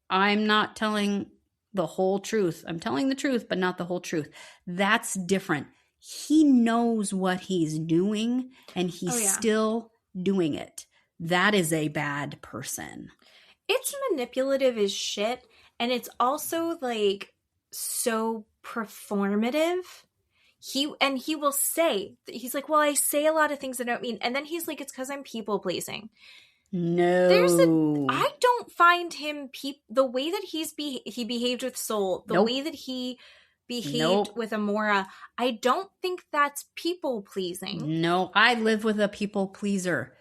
I'm not telling the whole truth. I'm telling the truth, but not the whole truth. That's different. He knows what he's doing, and he's still doing it. That is a bad person. It's manipulative as shit, and it's also like so performative. He will say, he's like, well, I say a lot of things I don't mean, and then he's like, it's because I'm people pleasing. No, I don't find him the way that he behaved with Soul, the way that he behaved with Amora. I don't think that's people pleasing. No, I live with a people pleaser.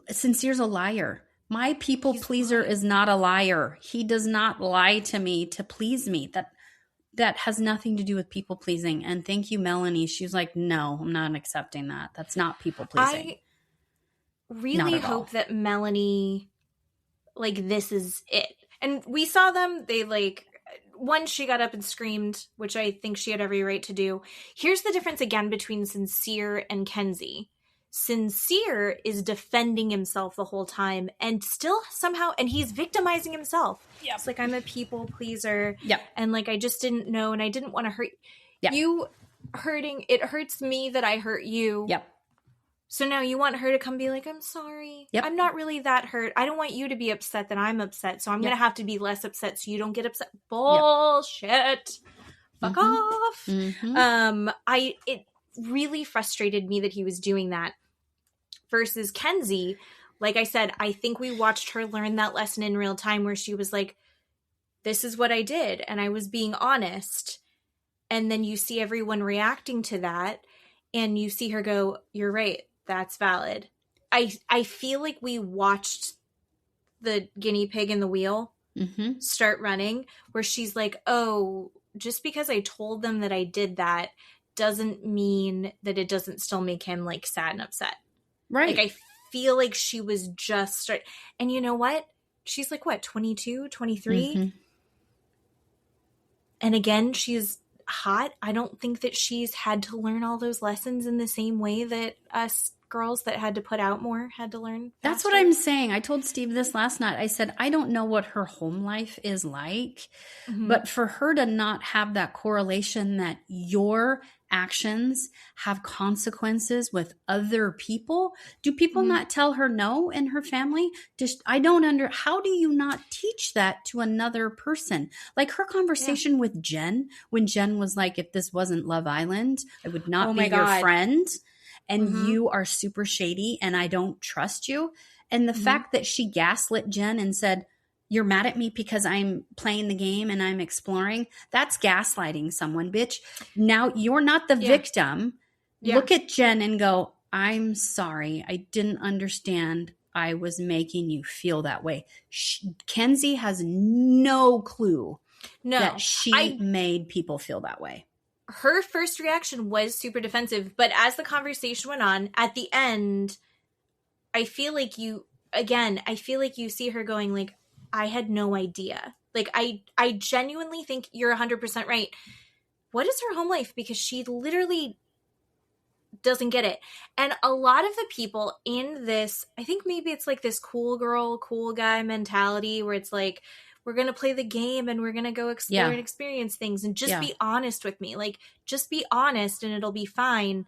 Sincere's a liar. My people pleaser is not a liar. He does not lie to me to please me. That has nothing to do with people pleasing. And thank you, Melanie. She was like, no, I'm not accepting that. That's not people pleasing. I really hope that Melanie, like, this is it. And we saw them. They once she got up and screamed, which I think she had every right to do. Here's the difference again between Sincere and Kenzie. Sincere is defending himself the whole time and still somehow, and he's victimizing himself. Yep. It's like, I'm a people pleaser. Yep. And like, I just didn't know, and I didn't want to hurt you. It hurts me that I hurt you. Yep. So now you want her to come be like, I'm sorry. Yep. I'm not really that hurt. I don't want you to be upset that I'm upset. So I'm going to have to be less upset so you don't get upset. Bullshit. Fuck off. It really frustrated me that he was doing that. Versus Kenzie, like I said, I think we watched her learn that lesson in real time where she was like, this is what I did. And I was being honest. And then you see everyone reacting to that. And you see her go, you're right. That's valid. I feel like we watched the guinea pig in the wheel start running, where she's like, oh, just because I told them that I did that doesn't mean that it doesn't still make him like sad and upset. Right. Like, I feel like she was just and you know what? She's like, what, 22, 23? And again, she's hot. I don't think that she's had to learn all those lessons in the same way that us girls that had to put out more had to learn. That's what I'm saying. I told Steve this last night. I said, I don't know what her home life is like, but for her to not have that correlation that your actions have consequences with other people. Do people not tell her no in her family? How do you not teach that to another person? Like her conversation with Jen, when Jen was like, if this wasn't Love Island, I would not be your friend. And you are super shady and I don't trust you. And the fact that she gaslit Jen and said, you're mad at me because I'm playing the game and I'm exploring. That's gaslighting someone, bitch. Now you're not the victim. Yeah. Look at Jen and go, I'm sorry. I didn't understand. I was making you feel that way. Kenzie has no clue that she made people feel that way. Her first reaction was super defensive. But as the conversation went on, at the end, I feel like you see her going like, I had no idea. Like, I genuinely think you're 100% right. What is her home life? Because she literally doesn't get it. And a lot of the people in this, I think maybe it's like this cool girl, cool guy mentality where it's like, we're going to play the game and we're going to go explore and experience things and just be honest with me. Like, just be honest and it'll be fine.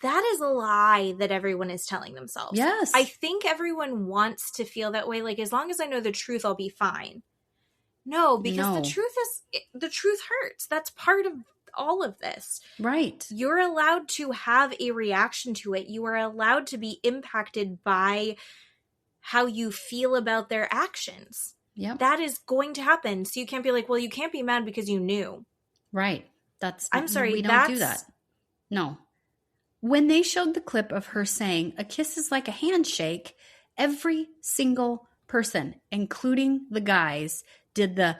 that is a lie that everyone is telling themselves. Yes. I think everyone wants to feel that way. Like, as long as I know the truth, I'll be fine. No, because the truth hurts. That's part of all of this. Right. You're allowed to have a reaction to it. You are allowed to be impacted by how you feel about their actions. Yep. That is going to happen. So you can't be like, well, you can't be mad because you knew. Right. I'm sorry. We don't do that. No. When they showed the clip of her saying a kiss is like a handshake, every single person, including the guys, did the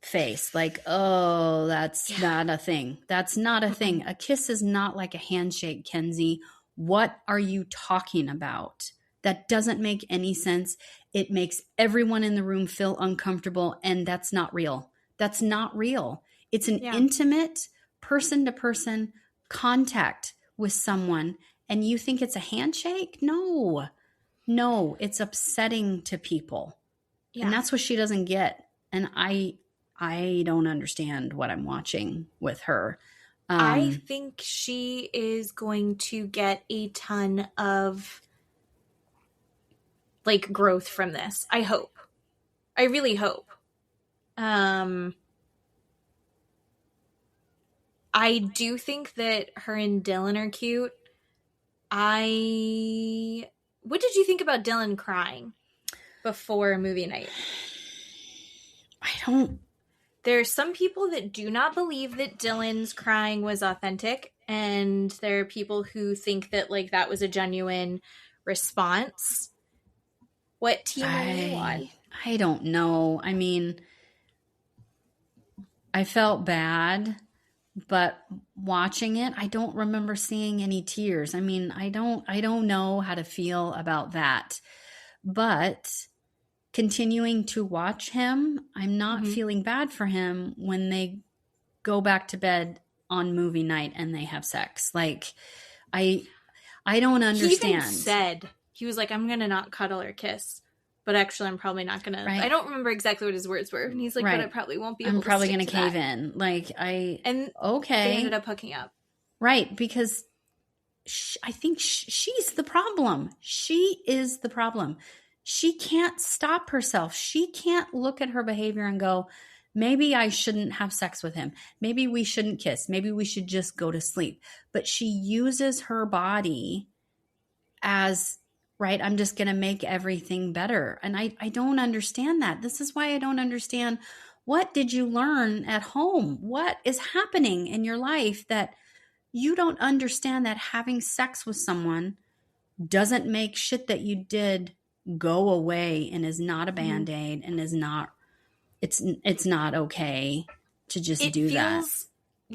face like, oh, that's not a thing. That's not a thing. A kiss is not like a handshake, Kenzie. What are you talking about? That doesn't make any sense. It makes everyone in the room feel uncomfortable, and that's not real. That's not real. It's an intimate person-to-person contact with someone, and you think it's a handshake? No, it's upsetting to people. Yeah. And that's what she doesn't get. And I don't understand what I'm watching with her. I think she is going to get a ton of like growth from this. I hope. I really hope. I do think that her and Dylan are cute. What did you think about Dylan crying before movie night? There are some people that do not believe that Dylan's crying was authentic, and there are people who think that like that was a genuine response. What team are you on? I don't know. I mean, I felt bad, but watching it, I don't remember seeing any tears. I mean, I don't know how to feel about that. But continuing to watch him, I'm not feeling bad for him when they go back to bed on movie night and they have sex. Like, I don't understand. He even said, he was like, I'm going to not cuddle or kiss. But actually, I'm probably not going to. I don't remember exactly what his words were. And he's like, but I probably won't be able to. I'm probably going to cave in. Like, And they ended up hooking up. Right. Because I think she's the problem. She is the problem. She can't stop herself. She can't look at her behavior and go, maybe I shouldn't have sex with him. Maybe we shouldn't kiss. Maybe we should just go to sleep. But she uses her body as, right, I'm just going to make everything better. And I don't understand that. This is why I don't understand. What did you learn at home? What is happening in your life that you don't understand that having sex with someone doesn't make shit that you did go away and is not a Band-Aid and is not, it's not okay to just do that. It feels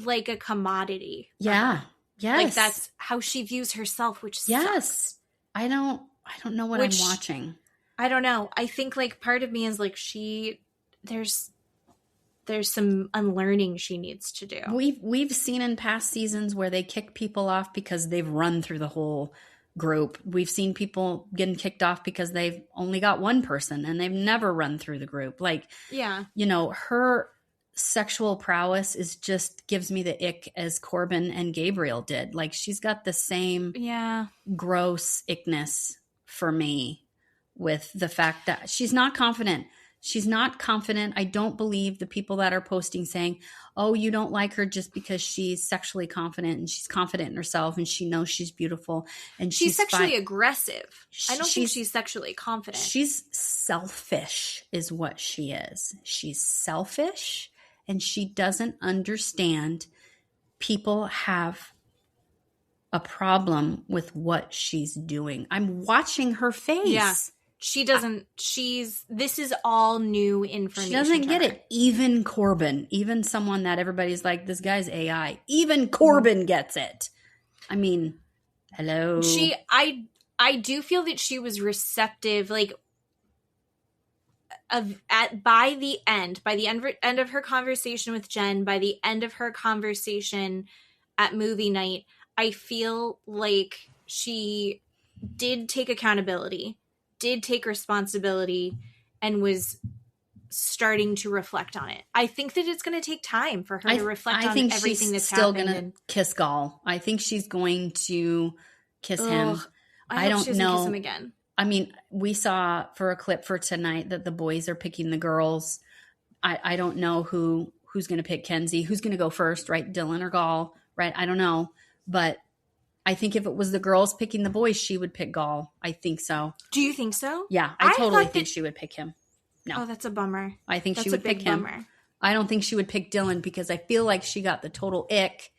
like a commodity. Yeah. Yes. Like that's how she views herself, which sucks. I don't know what I'm watching. I don't know. I think like part of me is like there's some unlearning she needs to do. We've seen in past seasons where they kick people off because they've run through the whole group. We've seen people getting kicked off because they've only got one person and they've never run through the group. Like, you know, her sexual prowess gives me the ick as Corbin and Gabriel did. Like, she's got the same gross ickness for me with the fact that she's not confident. She's not confident. I don't believe the people that are posting saying, oh, you don't like her just because she's sexually confident and she's confident in herself and she knows she's beautiful and she's sexually aggressive. I don't think she's sexually confident. She's selfish is what she is. She's selfish and she doesn't understand people have a problem with what she's doing. I'm watching her face. Yeah. She doesn't, this is all new information. She doesn't get it. Even Corbin, even someone that everybody's like, this guy's AI, even Corbin gets it. I mean, hello. I do feel that she was receptive, like, by the end of her conversation with Jen, by the end of her conversation at movie night, I feel like she did take accountability, did take responsibility, and was starting to reflect on it. I think that it's going to take time for her to reflect on everything that's still happened. Gonna kiss Gall. I think she's going to kiss him. I don't know. Kiss him again. I mean, we saw for a clip for tonight that the boys are picking the girls. I don't know who's going to pick Kenzie, who's going to go first, right? Dylan or Gall, right? I don't know. But I think if it was the girls picking the boys, she would pick Gall. I think so. Do you think so? Yeah, I totally think she would pick him. No. Oh, that's a bummer. I think she would pick him. Bummer. I don't think she would pick Dylan because I feel like she got the total ick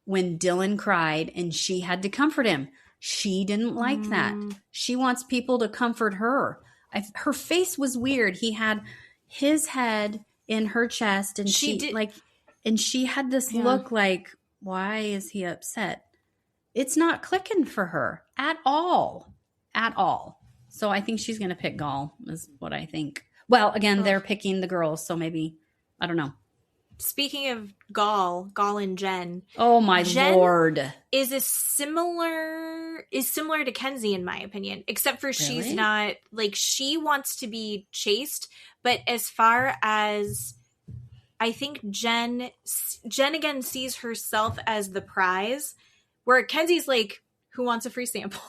when Dylan cried and she had to comfort him. She didn't like that. She wants people to comfort her. Her face was weird. He had his head in her chest and she had this look like, why is he upset? It's not clicking for her at all. At all. So I think she's going to pick Gall is what I think. Well, again, they're picking the girls, so maybe, I don't know. Speaking of Gall and Jen. Oh my Lord. Is similar to Kenzie in my opinion, except for she's not, like, she wants to be chased, but as far as I think Jen again sees herself as the prize, where Kenzie's like, who wants a free sample?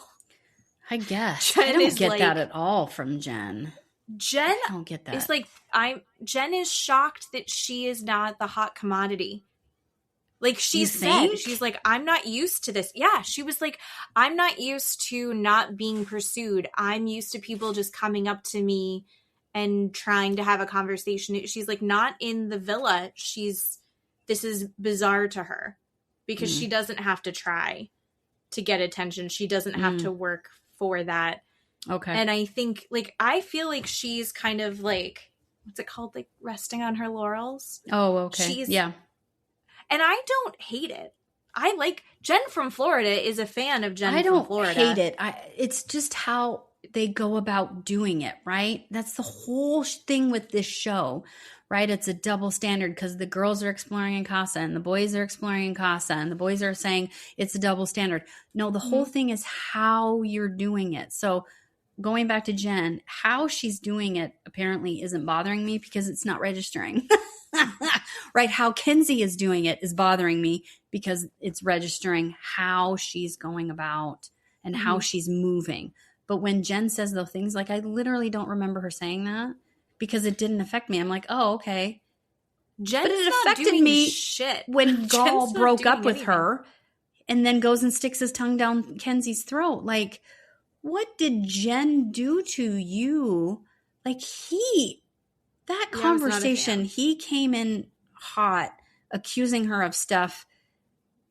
I guess. I don't get that at all from Jen. Jen, I don't get that. It's like Jen is shocked that she is not the hot commodity. Like she said, she's like, I'm not used to this. Yeah, she was like, I'm not used to not being pursued. I'm used to people just coming up to me and trying to have a conversation. She's like, not in the villa. This is bizarre to her because she doesn't have to try to get attention. She doesn't have to work for that. Okay. And I think, like, I feel like she's kind of like, what's it called? Like resting on her laurels. Oh, okay. Yeah. And I don't hate it. I like Jen from Florida is a fan of Jen from Florida. I don't hate it. It's just how they go about doing it, right? That's the whole thing with this show, right? It's a double standard because the girls are exploring in Casa and the boys are exploring in Casa and the boys are saying it's a double standard. No, the whole thing is how you're doing it. So going back to Jen, how she's doing it apparently isn't bothering me because it's not registering. Right? How Kenzie is doing it is bothering me because it's registering how she's going about and how she's moving. But when Jen says those things, like, I literally don't remember her saying that because it didn't affect me. I'm like, oh, okay. But it affected me when Gall broke up with her and then goes and sticks his tongue down Kenzie's throat. Like, what did Jen do to you? Like, that conversation, he came in hot, accusing her of stuff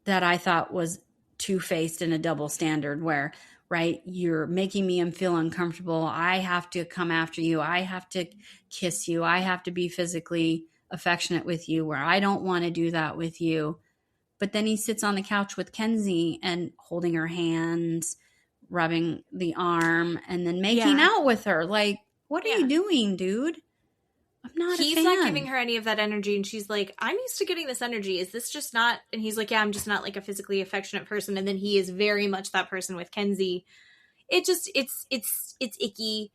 that I thought was two-faced and a double standard where, right, you're making me feel uncomfortable. I have to come after you. I have to kiss you. I have to be physically affectionate with you where I don't want to do that with you. But then he sits on the couch with Kenzie and holding her hands, rubbing the arm, and then making out with her. Like, what are you doing, dude? I'm not a fan. He's not giving her any of that energy, and she's like, I'm used to getting this energy. Is this just not? And he's like, yeah, I'm just not like a physically affectionate person. And then he is very much that person with Kenzie. It just, it's icky.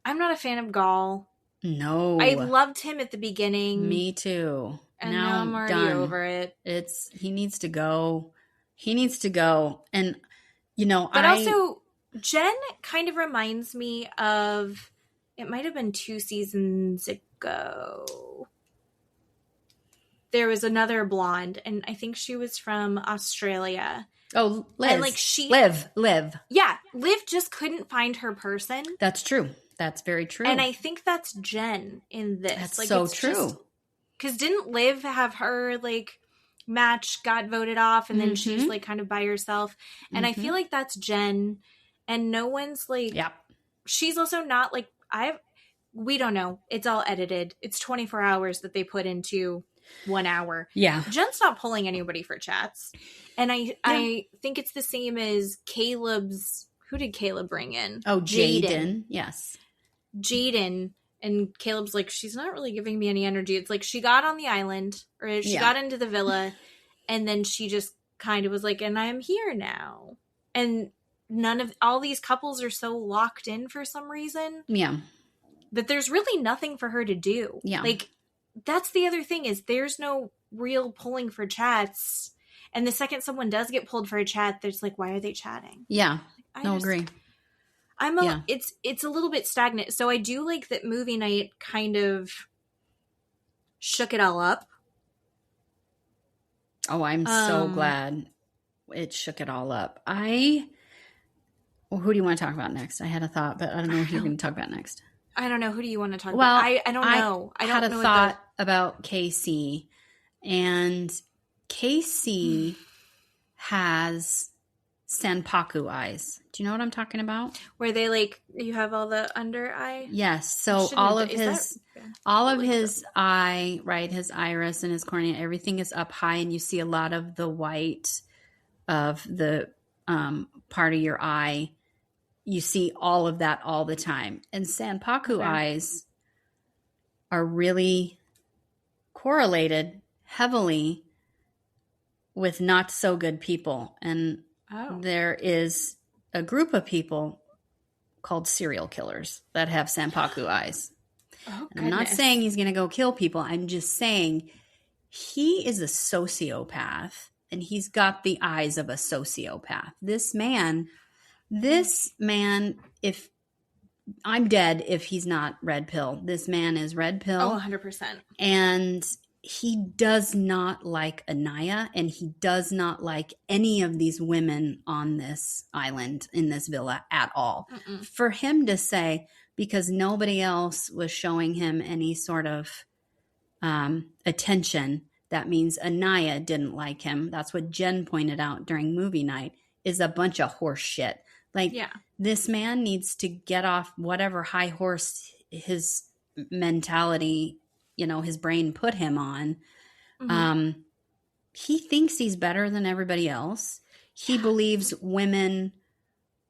I'm not a fan of Gall. No. I loved him at the beginning. Me too. And now I'm already over it. He needs to go. He needs to go. And, you know, but also, Jen kind of reminds me of, it might have been 2 seasons ago. There was another blonde, and I think she was from Australia. Oh, Liv. And like Liv. Yeah, Liv just couldn't find her person. That's true. That's very true. And I think that's Jen in this. That's like, so true. Because didn't Liv have her like match got voted off, and then she's like kind of by herself? And I feel like that's Jen, and no one's like. Yeah. She's also not like we don't know. It's all edited. It's 24 hours that they put into 1 hour. Yeah. Jen's not pulling anybody for chats. And I think it's the same as Caleb's. Who did Caleb bring in? Oh, Jaden. Yes. Jaden. And Caleb's like, she's not really giving me any energy. It's like she got on the island, or she got into the villa, and then she just kind of was like, and I'm here now. And all these couples are so locked in for some reason. Yeah. that there's really nothing for her to do. Yeah. Like, that's the other thing is there's no real pulling for chats. And the second someone does get pulled for a chat, there's like, why are they chatting? Yeah. Agree. It's a little bit stagnant. So I do like that movie night kind of shook it all up. Oh, I'm so glad it shook it all up. Who do you want to talk about next? I had a thought, but I don't know who you're going to talk about next. I don't know. Who do you want to talk about? I don't know. I had a thought about Casey, and Casey has Sanpaku eyes. Do you know what I'm talking about? Where they like, you have all the under eye? Yes. So all of his eye, right, his iris and his cornea, everything is up high, and you see a lot of the white of the part of your eye. You see all of that all the time. And Sanpaku eyes are really correlated heavily with not so good people. And there is a group of people called serial killers that have Sanpaku eyes. Oh, I'm not saying he's going to go kill people. I'm just saying he is a sociopath, and he's got the eyes of a sociopath. This man, if I'm dead if he's not red pill. This man is red pill. Oh, 100%. And he does not like Anaya, and he does not like any of these women on this island, in this villa at all. Mm-mm. For him to say, because nobody else was showing him any sort of attention, that means Anaya didn't like him. That's what Jen pointed out during movie night, is a bunch of horse shit. Like, this man needs to get off whatever high horse his mentality, his brain put him on. Mm-hmm. He thinks he's better than everybody else. He believes women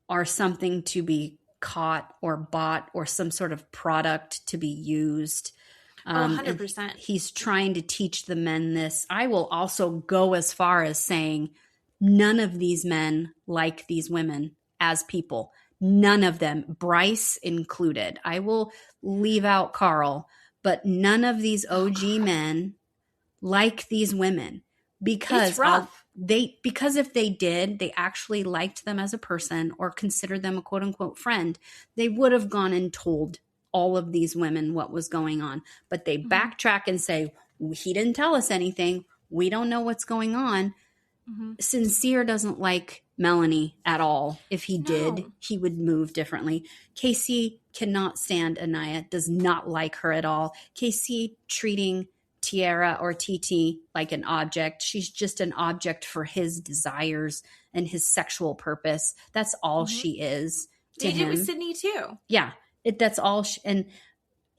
are something to be caught or bought, or some sort of product to be used. 100%. He's trying to teach the men this. I will also go as far as saying none of these men like these women as people. None of them, Bryce included. I will leave out Carl, but none of these OG men like these women, because because if they did, they actually liked them as a person or considered them a quote unquote friend, they would have gone and told all of these women what was going on. But they backtrack and say, he didn't tell us anything. We don't know what's going on. Mm-hmm. Sincere doesn't like Melanie at all. If he did, he would move differently. Casey cannot stand Anaya, does not like her at all. Casey treating Tiara or TT like an object. She's just an object for his desires and his sexual purpose. That's all she is to him. They did with Sydney too. Yeah, that's all. And,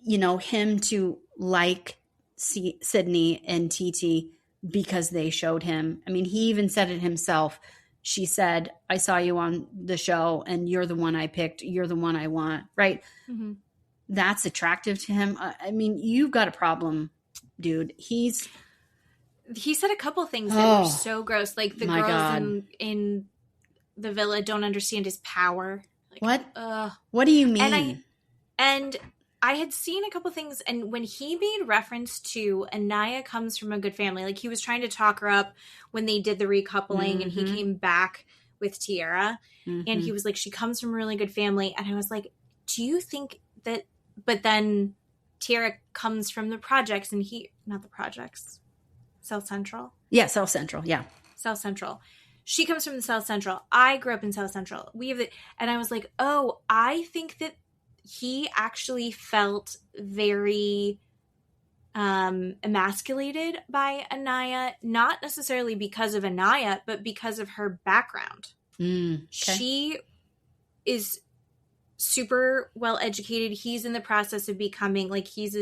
him to like Sydney and TT because they showed him. I mean, he even said it himself. She said, I saw you on the show and you're the one I picked. You're the one I want. Right. Mm-hmm. That's attractive to him. I mean, you've got a problem, dude. He said a couple things that were so gross. Like the girls in the villa don't understand his power. Like, what do you mean? And I had seen a couple things, and when he made reference to Anaya comes from a good family, like he was trying to talk her up when they did the recoupling, and he came back with Tiara, and he was like, she comes from a really good family, and I was like, do you think that? But then Tiara comes from the projects, and not the projects, South Central. Yeah, South Central. Yeah, South Central. She comes from the South Central. I grew up in South Central. And I was like, oh, I think that he actually felt very emasculated by Anaya, not necessarily because of Anaya, but because of her background. Okay. She is super well educated. He's in the process of becoming, like, he's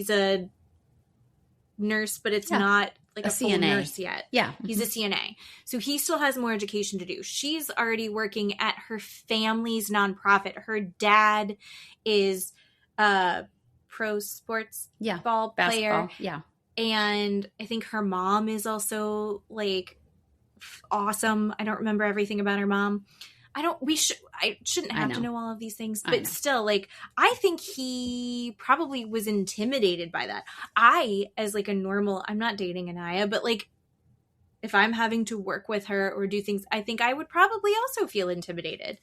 a nurse, but it's not like a full CNA nurse yet. Yeah. He's a CNA. So he still has more education to do. She's already working at her family's nonprofit. Her dad is a pro sports ball player. Basketball. Yeah. And I think her mom is also like awesome. I don't remember everything about her mom. I shouldn't have to know all of these things, but still, like, I think he probably was intimidated by that. I, as like a normal, I'm not dating Anaya, but like, if I'm having to work with her or do things, I think I would probably also feel intimidated.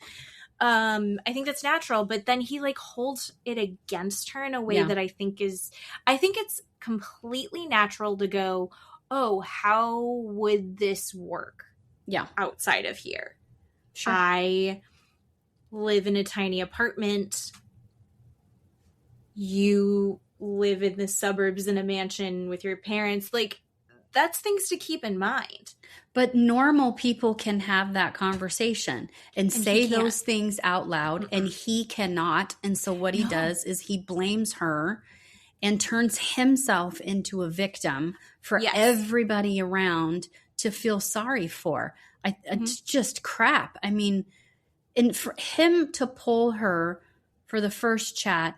I think that's natural, but then he like holds it against her in a way that I think it's completely natural to go, oh, how would this work? Yeah. Outside of here. Sure. I live in a tiny apartment. You live in the suburbs in a mansion with your parents. Like, that's things to keep in mind. But normal people can have that conversation and say those things out loud, and he cannot. And so what he does is he blames her and turns himself into a victim for everybody around to feel sorry for. It's just crap. I mean, and for him to pull her for the first chat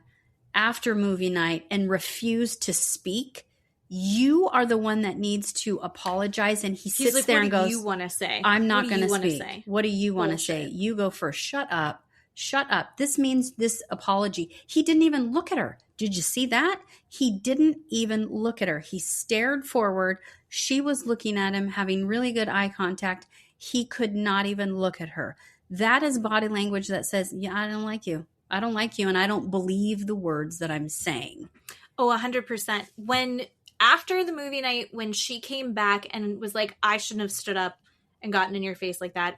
after movie night and refuse to speak, you are the one that needs to apologize. And he sits like, there and goes, what do you want to say? I'm not going to speak. What do you want to say? You go first. Shut up. Shut up. This means this apology. He didn't even look at her. Did you see that? He didn't even look at her. He stared forward. She was looking at him, having really good eye contact. He could not even look at her. That is body language that says, yeah, I don't like you. I don't like you, and I don't believe the words that I'm saying. Oh, 100%. When after the movie night, when she came back and was like, I shouldn't have stood up and gotten in your face like that,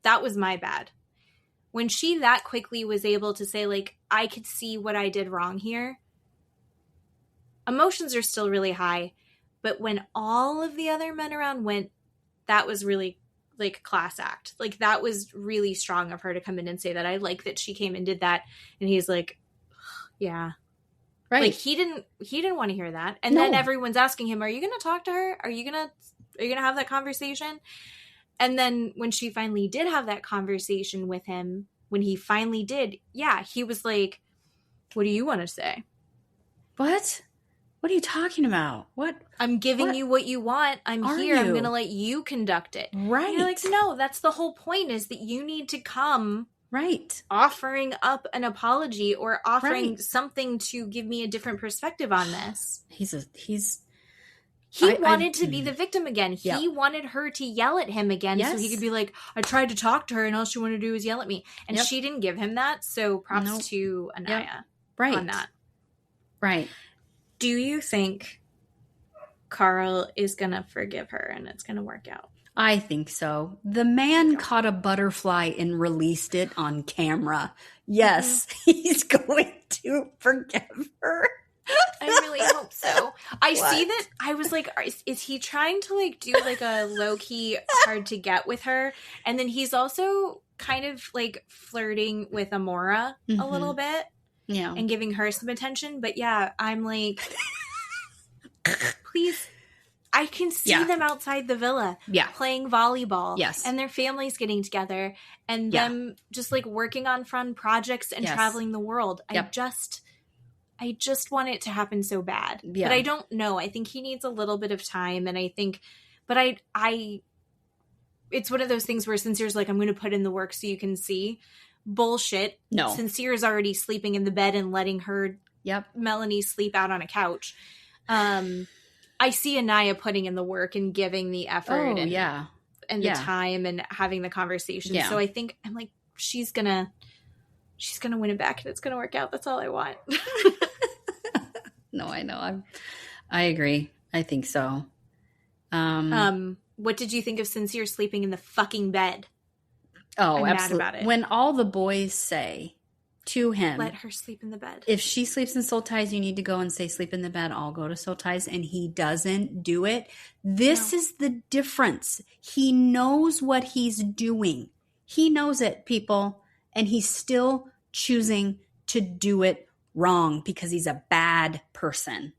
that was my bad. When she that quickly was able to say, like, I could see what I did wrong here, emotions are still really high. But when all of the other men around went, that was really, like, class act. Like, that was really strong of her to come in and say that. I like that she came and did that. And he's like, yeah. Right. Like, he didn't want to hear that. And then everyone's asking him, are you going to talk to her? Are you going to have that conversation? And then when she finally did have that conversation with him, when he finally did, he was like, what do you want to say? What? What are you talking about? What? I'm giving you what you want. I'm here. I'm going to let you conduct it. Right. And you're like, no, that's the whole point, is that you need to come offering up an apology or offering something to give me a different perspective on this. He wanted to be the victim again. He wanted her to yell at him again so he could be like, I tried to talk to her and all she wanted to do was yell at me. And she didn't give him that. So props to Anaya on that. Right. Do you think Carl is going to forgive her and it's going to work out? I think so. The man caught a butterfly and released it on camera. Yes, he's going to forgive her. I really hope so. I see that. I was like, is he trying to like do like a low-key hard to get with her? And then he's also kind of like flirting with Amora a little bit. Yeah. And giving her some attention. But yeah, I'm like, please. I can see them outside the villa playing volleyball. Yes. And their families getting together and them just like working on fun projects and traveling the world. Yep. I just want it to happen so bad. Yeah. But I don't know. I think he needs a little bit of time. And I think, but I it's one of those things where Sincere's like, I'm going to put in the work so you can see. Bullshit. No. Sincere's already sleeping in the bed and letting her, Melanie, sleep out on a couch. I see Anaya putting in the work and giving the effort and the time and having the conversation. Yeah. So I think I'm like, she's gonna win it back and it's gonna work out. That's all I want. No, I know. I agree. I think so. What did you think of Sincere sleeping in the fucking bed? Oh, I'm absolutely. Mad about it. When all the boys say to him, let her sleep in the bed. If she sleeps in Soul Ties, you need to go and say, sleep in the bed. I'll go to Soul Ties. And he doesn't do it. This is the difference. He knows what he's doing. He knows it, people. And he's still choosing to do it wrong because he's a bad person.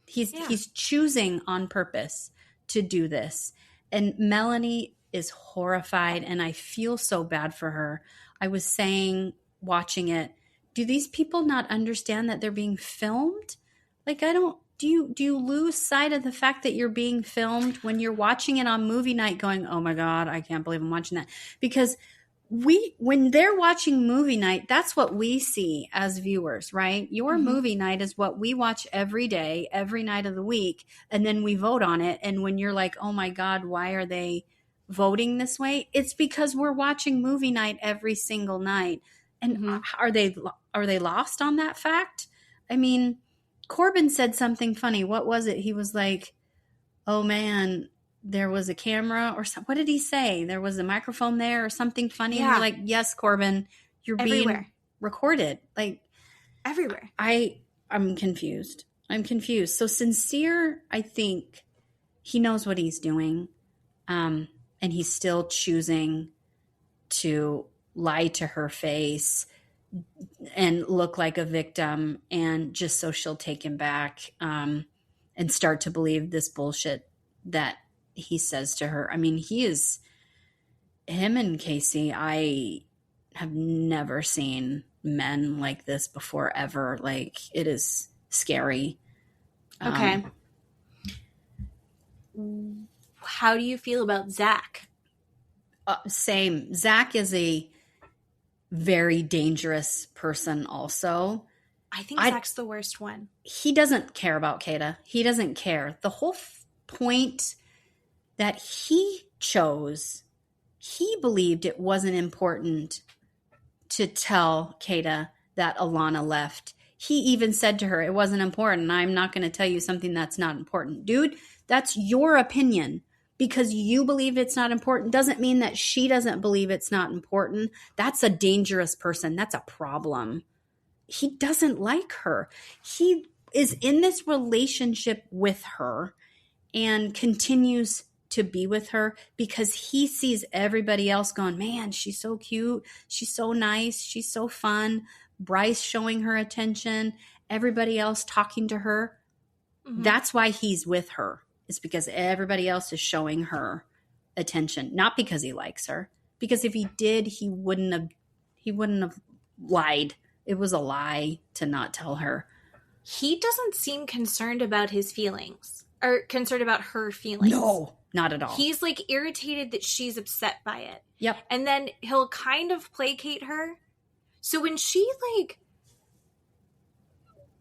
He's choosing on purpose to do this. And Melanie is horrified, and I feel so bad for her. I was saying, watching it, do these people not understand that they're being filmed? Like, do you lose sight of the fact that you're being filmed when you're watching it on movie night going, oh my God, I can't believe I'm watching that? Because when they're watching movie night, that's what we see as viewers, right? Your movie night is what we watch every day, every night of the week, and then we vote on it. And when you're like, oh my God, why are they voting this way? It's because we're watching movie night every single night. And are they lost on that fact? I mean, Corbin said something funny. What was it? He was like, oh man, there was a camera or something. What did he say? There was a microphone there or something funny. Yeah. And we're like, yes, Corbin, you're everywhere. Being recorded. Like everywhere. I'm confused. So Sincere, I think he knows what he's doing. And he's still choosing to lie to her face and look like a victim, and just so she'll take him back, and start to believe this bullshit that he says to her. I mean, him and Casey, I have never seen men like this before, ever. Like, it is scary. Okay. How do you feel about Zack? Same. Zack is a very dangerous person also. I think Zack's the worst one. He doesn't care about Kata. He doesn't care. The whole point that he chose, he believed it wasn't important to tell Kata that Alana left. He even said to her, it wasn't important. I'm not going to tell you something that's not important. Dude, that's your opinion. Because you believe it's not important doesn't mean that she doesn't believe it's not important. That's a dangerous person. That's a problem. He doesn't like her. He is in this relationship with her and continues to be with her because he sees everybody else going, man, she's so cute. She's so nice. She's so fun. Bryce showing her attention. Everybody else talking to her. That's why he's with her. It's because everybody else is showing her attention, not because he likes her. Because if he did, he wouldn't have lied. It was a lie to not tell her. He doesn't seem concerned about his feelings or concerned about her feelings. No, not at all. He's like irritated that she's upset by it. Yep. And then he'll kind of placate her. So when she like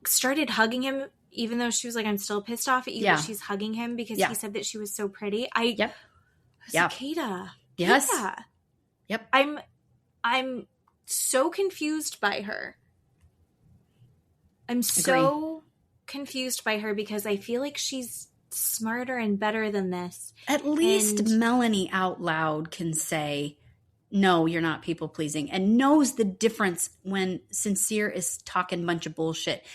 started hugging him, even though she was like, I'm still pissed off at you that she's hugging him because he said that she was so pretty. I was like, Kata. Yes. Kata. Yep. I'm so confused by her. I'm so confused by her because I feel like she's smarter and better than this. At least Melanie out loud can say, no, you're not people pleasing, and knows the difference when Sincere is talking a bunch of bullshit.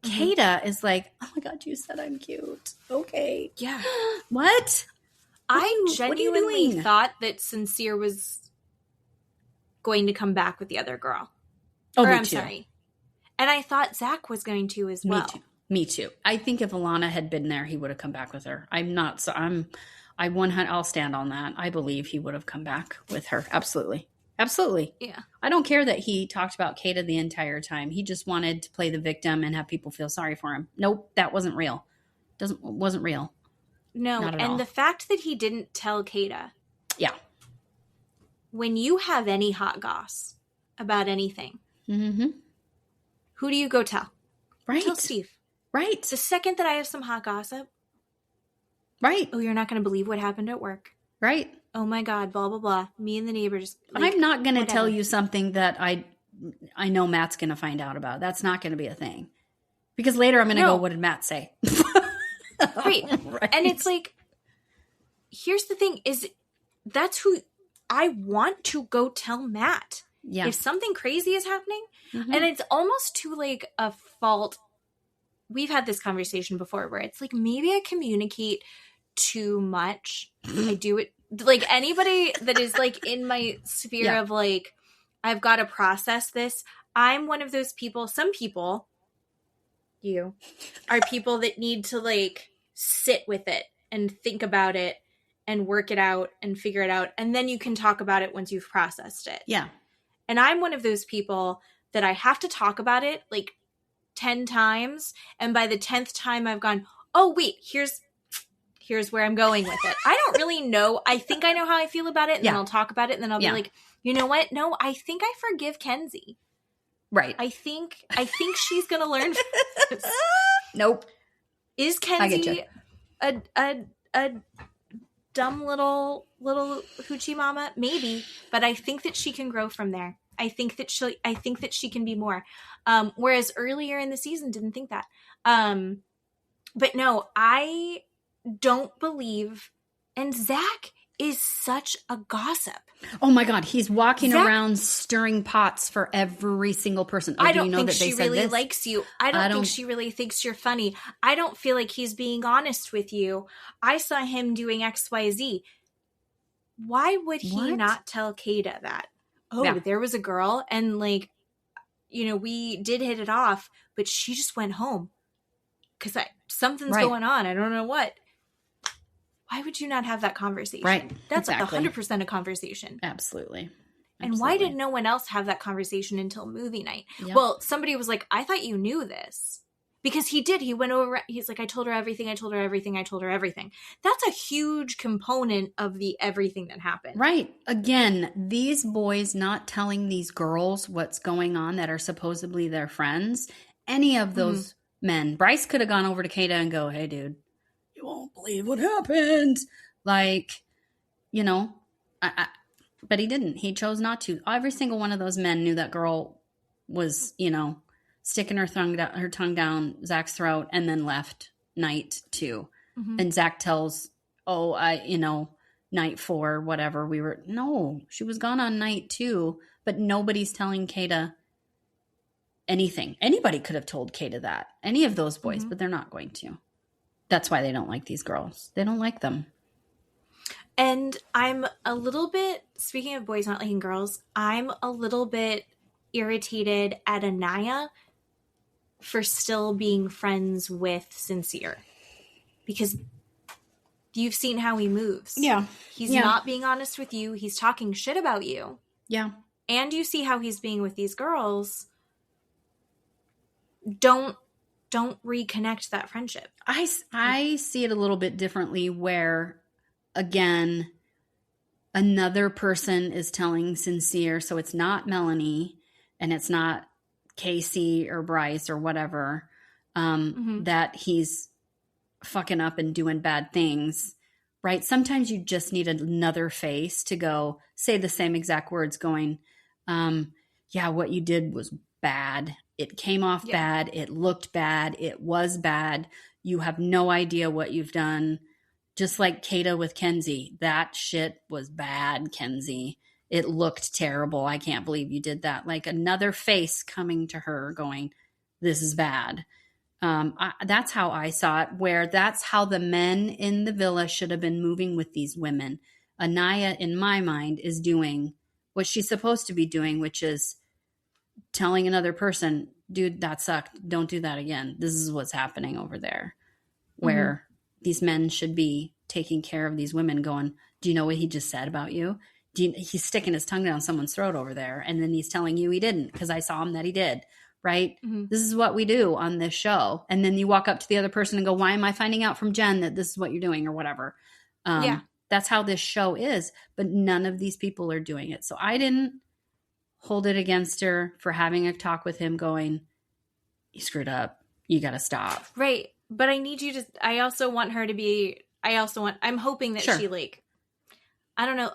Kata is like, oh my God, you said I'm cute. Okay. Yeah. What? I genuinely thought that Sincere was going to come back with the other girl. Oh, I'm sorry. And I thought Zack was going to as well. Me too. I think if Alana had been there, he would have come back with her. I'll stand on that. I believe he would have come back with her. Absolutely. Absolutely. Yeah. I don't care that he talked about Kata the entire time. He just wanted to play the victim and have people feel sorry for him. Nope, that wasn't real. Wasn't real. No, and the fact that he didn't tell Kata. Yeah. When you have any hot goss about anything, who do you go tell? Right. Tell Steve. Right. The second that I have some hot gossip. Right. Oh, you're not going to believe what happened at work. Right. Oh my God, blah, blah, blah. Me and the neighbors. Like, I'm not going to tell you something that I know Matt's going to find out about. That's not going to be a thing. Because later I'm going to go, what did Matt say? Right. And it's like, here's the thing is that's who I want to go tell Matt. Yeah. If something crazy is happening. And it's almost to like a fault. We've had this conversation before where it's like, maybe I communicate too much. I do it. Like anybody that is like in my sphere of like, I've got to process this. I'm one of those people. Some people, you, are people that need to like sit with it and think about it and work it out and figure it out. And then you can talk about it once you've processed it. Yeah. And I'm one of those people that I have to talk about it like 10 times. And by the 10th time I've gone, oh, wait, here's here's where I'm going with it. I don't really know. I think I know how I feel about it, and then I'll talk about it, and then I'll be like, you know what? No, I think I forgive Kenzie. Right. I think she's gonna learn from this. Nope. Is Kenzie a dumb little hoochie mama? Maybe, but I think that she can grow from there. I think that she can be more. Whereas earlier in the season, didn't think that. But no, I don't believe. And Zack is such a gossip. Oh my God, he's walking around stirring pots for every single person. I don't think she really likes you. I don't think she really thinks you're funny. I don't feel like he's being honest with you. I saw him doing XYZ. Why would he not tell Kata that? Oh, there was a girl, and like, you know, we did hit it off, but she just went home because something's going on. I don't know what. Why would you not have that conversation? Right. That's exactly. 100% a conversation. Absolutely. And why did no one else have that conversation until movie night? Yep. Well, somebody was like, I thought you knew this. Because he did. He went over, he's like, I told her everything. That's a huge component of the everything that happened. Right. Again, these boys not telling these girls what's going on that are supposedly their friends. Any of those men. Bryce could have gone over to Kata and go, hey, dude, you won't believe what happened. Like, you know, but he didn't. He chose not to. Every single one of those men knew that girl was, you know, sticking her tongue down Zach's throat and then left night 2. Mm-hmm. And Zack tells, night 4, whatever. No, she was gone on night 2, but nobody's telling Kata anything. Anybody could have told Kata that. Any of those boys, but they're not going to. That's why they don't like these girls. They don't like them. And I'm a little bit, speaking of boys not liking girls, I'm a little bit irritated at Anaya for still being friends with Sincere. Because you've seen how he moves. Yeah. He's not being honest with you. He's talking shit about you. Yeah. And you see how he's being with these girls. Don't reconnect that friendship. I see it a little bit differently where, again, another person is telling Sincere, so it's not Melanie and it's not Casey or Bryce or whatever, that he's fucking up and doing bad things, right? Sometimes you just need another face to go say the same exact words going, what you did was bad. It came off bad. It looked bad. It was bad. You have no idea what you've done. Just like Kata with Kenzie. That shit was bad, Kenzie. It looked terrible. I can't believe you did that. Like another face coming to her going, this is bad. That's how I saw it, where that's how the men in the villa should have been moving with these women. Anaya, in my mind, is doing what she's supposed to be doing, which is telling another person, dude, that sucked. Don't do that again. This is what's happening over there. Where these men should be taking care of these women going, do you know what he just said about you? He's sticking his tongue down someone's throat over there. And then he's telling you he didn't because I saw him that he did. Right? Mm-hmm. This is what we do on this show. And then you walk up to the other person and go, why am I finding out from Jen that this is what you're doing or whatever? That's how this show is. But none of these people are doing it. So I didn't hold it against her for having a talk with him going, you screwed up. You got to stop. Right. But I need you to, I'm hoping that she like, I don't know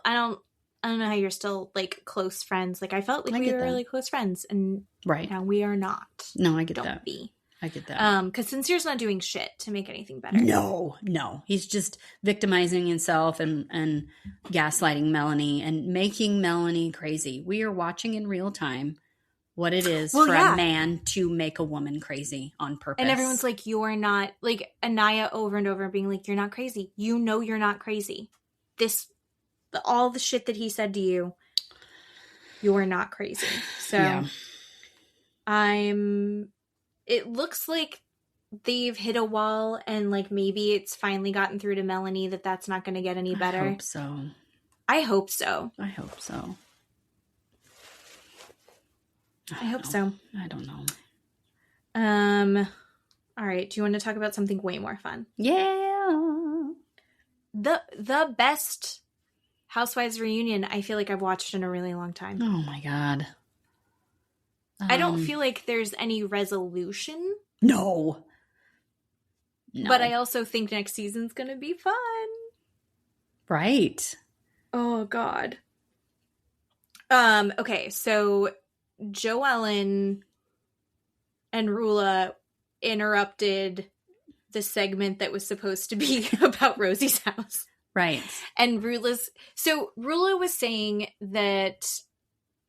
how you're still like close friends. Like I felt like we were really close friends and now we are not. No, I get that. Don't be. I get that. Because Sincere's not doing shit to make anything better. No. He's just victimizing himself and gaslighting Melanie and making Melanie crazy. We are watching in real time what it is for a man to make a woman crazy on purpose. And everyone's like, you're not, like Anaya over and over being like, you're not crazy. You know you're not crazy. All the shit that he said to you, you're not crazy. So it looks like they've hit a wall and like maybe it's finally gotten through to Melanie that's not going to get any better. I hope so. I hope so. I hope so. I don't know. All right. Do you want to talk about something way more fun? Yeah. the best Housewives reunion I feel like I've watched in a really long time. Oh my God. I don't feel like there's any resolution. No. But I also think next season's going to be fun. Right. Oh, God. Okay, so Jo-Ellen and Rulla interrupted the segment that was supposed to be about Rosie's house. Right. And Rulla was saying that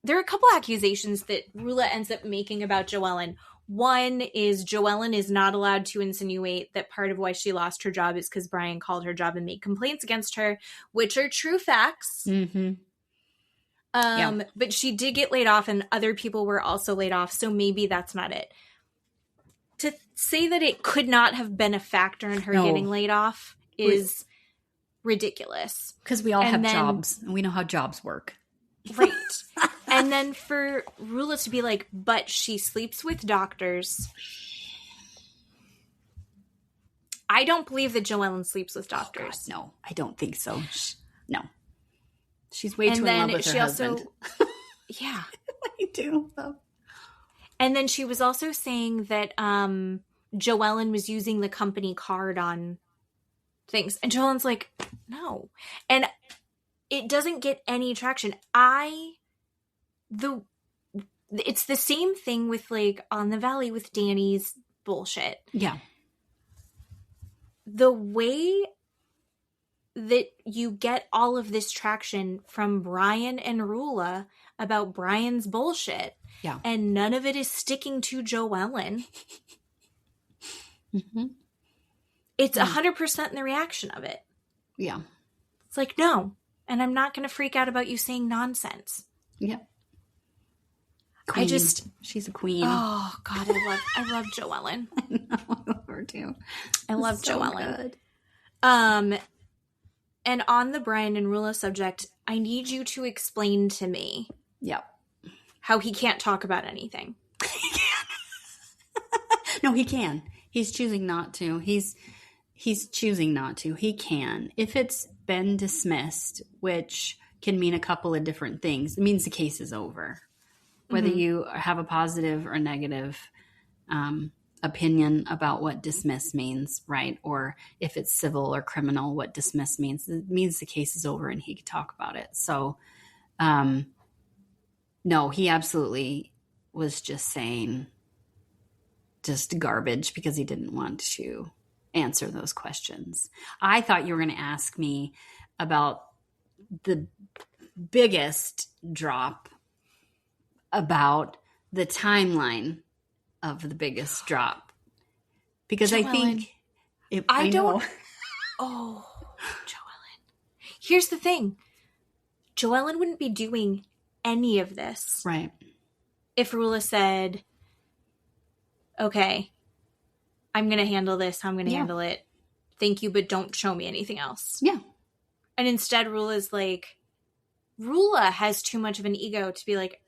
there are a couple accusations that Rulla ends up making about Jo-Ellen. One is Jo-Ellen is not allowed to insinuate that part of why she lost her job is because Brian called her job and made complaints against her, which are true facts. Mm-hmm. But she did get laid off and other people were also laid off, so maybe that's not it. To say that it could not have been a factor in her getting laid off is ridiculous. Because we all have jobs and we know how jobs work. Right. And then for Rulla to be like, but she sleeps with doctors. I don't believe that Jo-Ellen sleeps with doctors. Oh God, no, I don't think so. No. She's way too in love with her husband. Yeah. I do. And then she was also saying that Jo-Ellen was using the company card on things. And Jo-Ellen's like, no. And it doesn't get any traction. It's the same thing with like On the Valley with Danny's bullshit. Yeah. The way that you get all of this traction from Brian and Rulla about Brian's bullshit. Yeah. And none of it is sticking to Jo-Ellen. Mm-hmm. It's 100% in the reaction of it. Yeah. It's like, no. And I'm not going to freak out about you saying nonsense. Yeah. Queen. She's a queen. Oh God, I love Jo-Ellen. I know, I love her too. I love Jo-Ellen. And on the Brian and Rulla subject, I need you to explain to me. Yep. How he can't talk about anything. He can. No, he can. He's choosing not to. He's choosing not to. He can. If it's been dismissed, which can mean a couple of different things, it means the case is over. Whether you have a positive or negative opinion about what dismiss means, right? Or if it's civil or criminal, what dismiss means. It means the case is over and he can talk about it. So, no, he absolutely was just saying just garbage because he didn't want to answer those questions. I thought you were going to ask me about the biggest drop, about the timeline of the biggest drop. Because Jo-Ellen. I don't. Oh, Jo-Ellen. Here's the thing. Jo-Ellen wouldn't be doing any of this. Right. If Rulla said, okay, I'm going to handle this. I'm going to handle it. Thank you, but don't show me anything else. Yeah. And instead Rulla has too much of an ego to be like,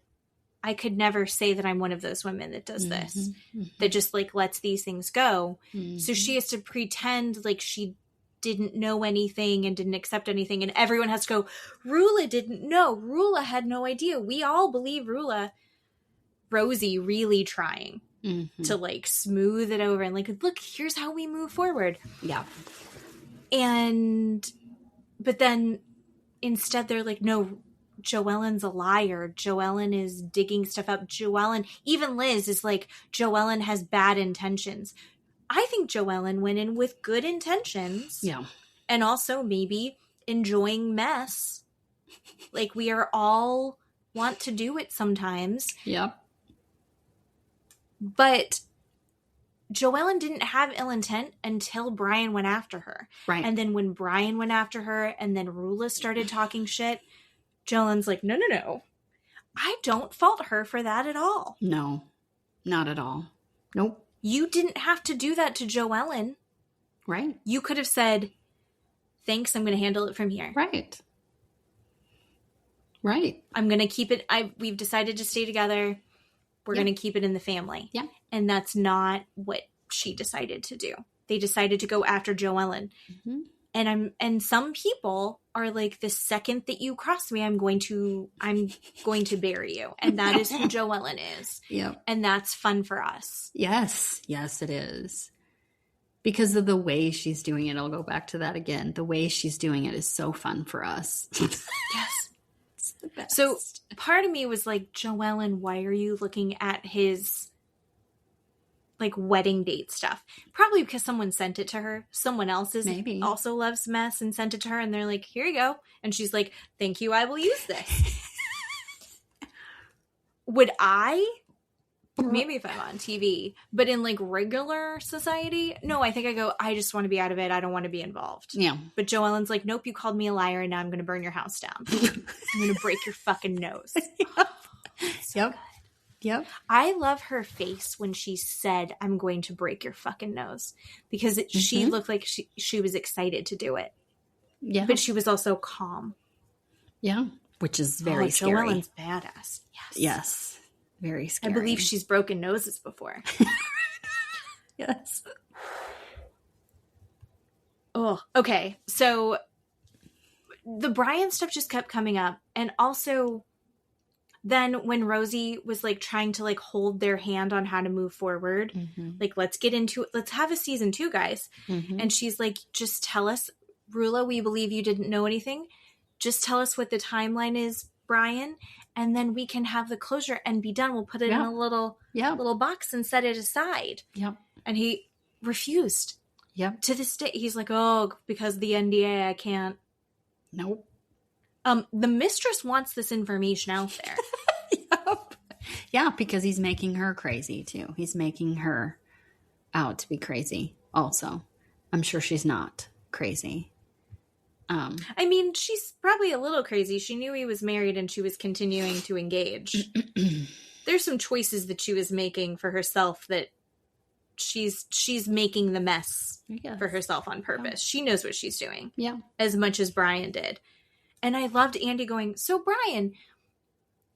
I could never say that I'm one of those women that does this, that just like lets these things go. So she has to pretend like she didn't know anything and didn't accept anything. And everyone has to go, Rulla didn't know. Rulla had no idea. We all believe Rosie really trying to like smooth it over and like, look, here's how we move forward. Yeah. But then instead they're like, no, Jo-Ellen's a liar. Jo-Ellen is digging stuff up. Even Liz is like, Jo-Ellen has bad intentions. I think Jo-Ellen went in with good intentions. Yeah. And also maybe enjoying mess. Like we are all want to do it sometimes. Yep. But Jo-Ellen didn't have ill intent until Brian went after her. Right. And then when Brian went after her and then Rulla started talking shit, Jo-Ellen's like, no. I don't fault her for that at all. No, not at all. Nope. You didn't have to do that to Jo-Ellen. Right. You could have said, thanks, I'm going to handle it from here. Right. Right. I'm going to keep it. We've decided to stay together. We're going to keep it in the family. Yeah. And that's not what she decided to do. They decided to go after Jo-Ellen. And some people are like, the second that you cross me, I'm going to bury you. And that is who Jo-Ellen is. Yep. And that's fun for us. Yes. Yes, it is. Because of the way she's doing it. I'll go back to that again. The way she's doing it is so fun for us. Yes. It's the best. So part of me was like, Jo-Ellen, why are you looking at his like wedding date stuff? Probably because someone sent it to her. Someone else Maybe also loves mess and sent it to her, and they're like, here you go. And she's like, thank you, I will use this. Would I? Maybe if I'm on TV, but in like regular society, no, I think I go, I just want to be out of it. I don't want to be involved. Yeah. But Jo-Ellen's like, nope, you called me a liar and now I'm going to burn your house down. I'm going to break your fucking nose. Yep. So Yep. good. Yep. I love her face when she said, I'm going to break your fucking nose, because she looked like she was excited to do it. Yeah. But she was also calm. Yeah. Which is very scary. Jo-Ellen's badass. Yes. Yes. Very scary. I believe she's broken noses before. Yes. Oh, okay. So the Brian stuff just kept coming up. And also then when Rosie was like trying to like hold their hand on how to move forward, like, let's get into it. Let's have a season 2, guys. And she's like, just tell us, Rulla, we believe you didn't know anything. Just tell us what the timeline is, Brian, and then we can have the closure and be done. We'll put it in a little box and set it aside. Yep. And he refused. Yep. To this day, he's like, oh, because of the NDA, I can't. Nope. The mistress wants this information out there. Yep. Yeah, because he's making her crazy too. He's making her out to be crazy also. I'm sure she's not crazy. I mean, she's probably a little crazy. She knew he was married and she was continuing to engage. There's some choices that she was making for herself that she's making the mess for herself on purpose. Yeah. She knows what she's doing. Yeah. As much as Brian did. And I loved Andy going, so Brian,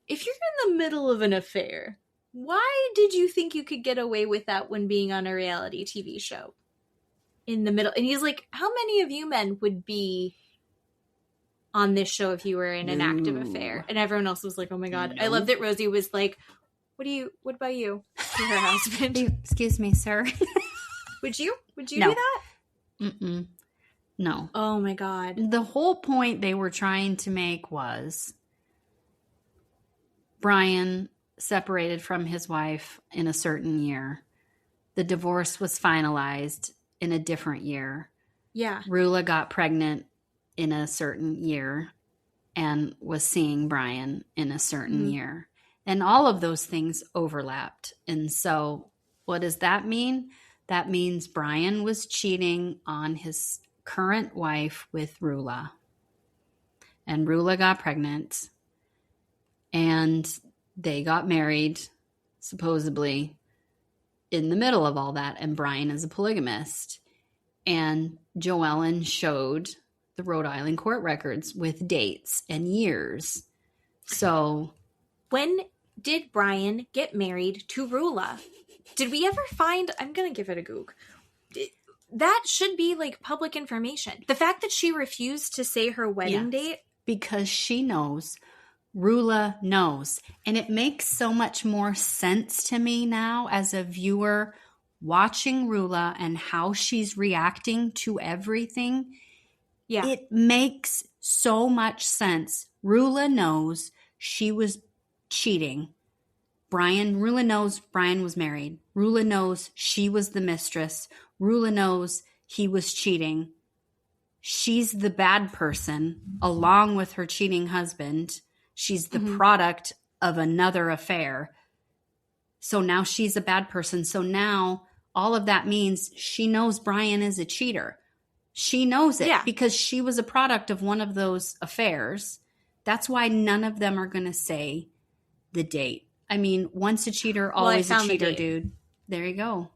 if you're in the middle of an affair, why did you think you could get away with that when being on a reality TV show? In the middle. And he's like, how many of you men would be on this show if you were in an active affair? And everyone else was like, oh my God. I love that Rosie was like, what about you? To her husband. Excuse me, sir. Would you do that? Mm-mm. No. Oh my God. The whole point they were trying to make was Brian separated from his wife in a certain year. The divorce was finalized in a different year. Yeah. Rulla got pregnant in a certain year and was seeing Brian in a certain year. And all of those things overlapped. And so what does that mean? That means Brian was cheating on his current wife with Rulla. And Rulla got pregnant. And they got married, supposedly, in the middle of all that. And Brian is a polygamist. And Jo-Ellen showed the Rhode Island court records with dates and years. So when did Brian get married to Rulla? Did we ever find, I'm going to give it a goog. That should be like public information. The fact that she refused to say her wedding date. Because she knows, Rulla knows. And it makes so much more sense to me now as a viewer watching Rulla and how she's reacting to everything. Yeah. It makes so much sense. Rulla knows she was cheating. Rulla knows Brian was married. Rulla knows she was the mistress. Rulla knows he was cheating. She's the bad person along with her cheating husband. She's the product of another affair. So now she's a bad person. So now all of that means she knows Brian is a cheater. She knows it because she was a product of one of those affairs. That's why none of them are going to say the date. I mean, once a cheater, always a cheater, dude. There you go.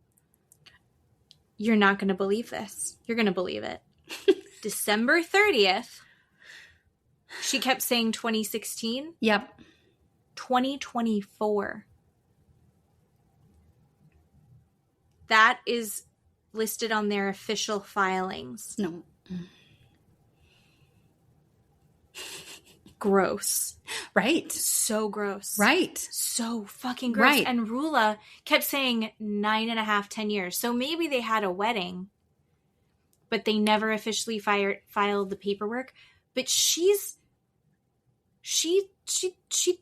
You're not going to believe this. You're going to believe it. December 30th. She kept saying 2016. Yep. 2024. That is listed on their official filings. No. Gross. Right. So gross. Right. So fucking gross. Right. And Rulla kept saying 9.5, 10 years. So maybe they had a wedding, but they never officially filed the paperwork. But she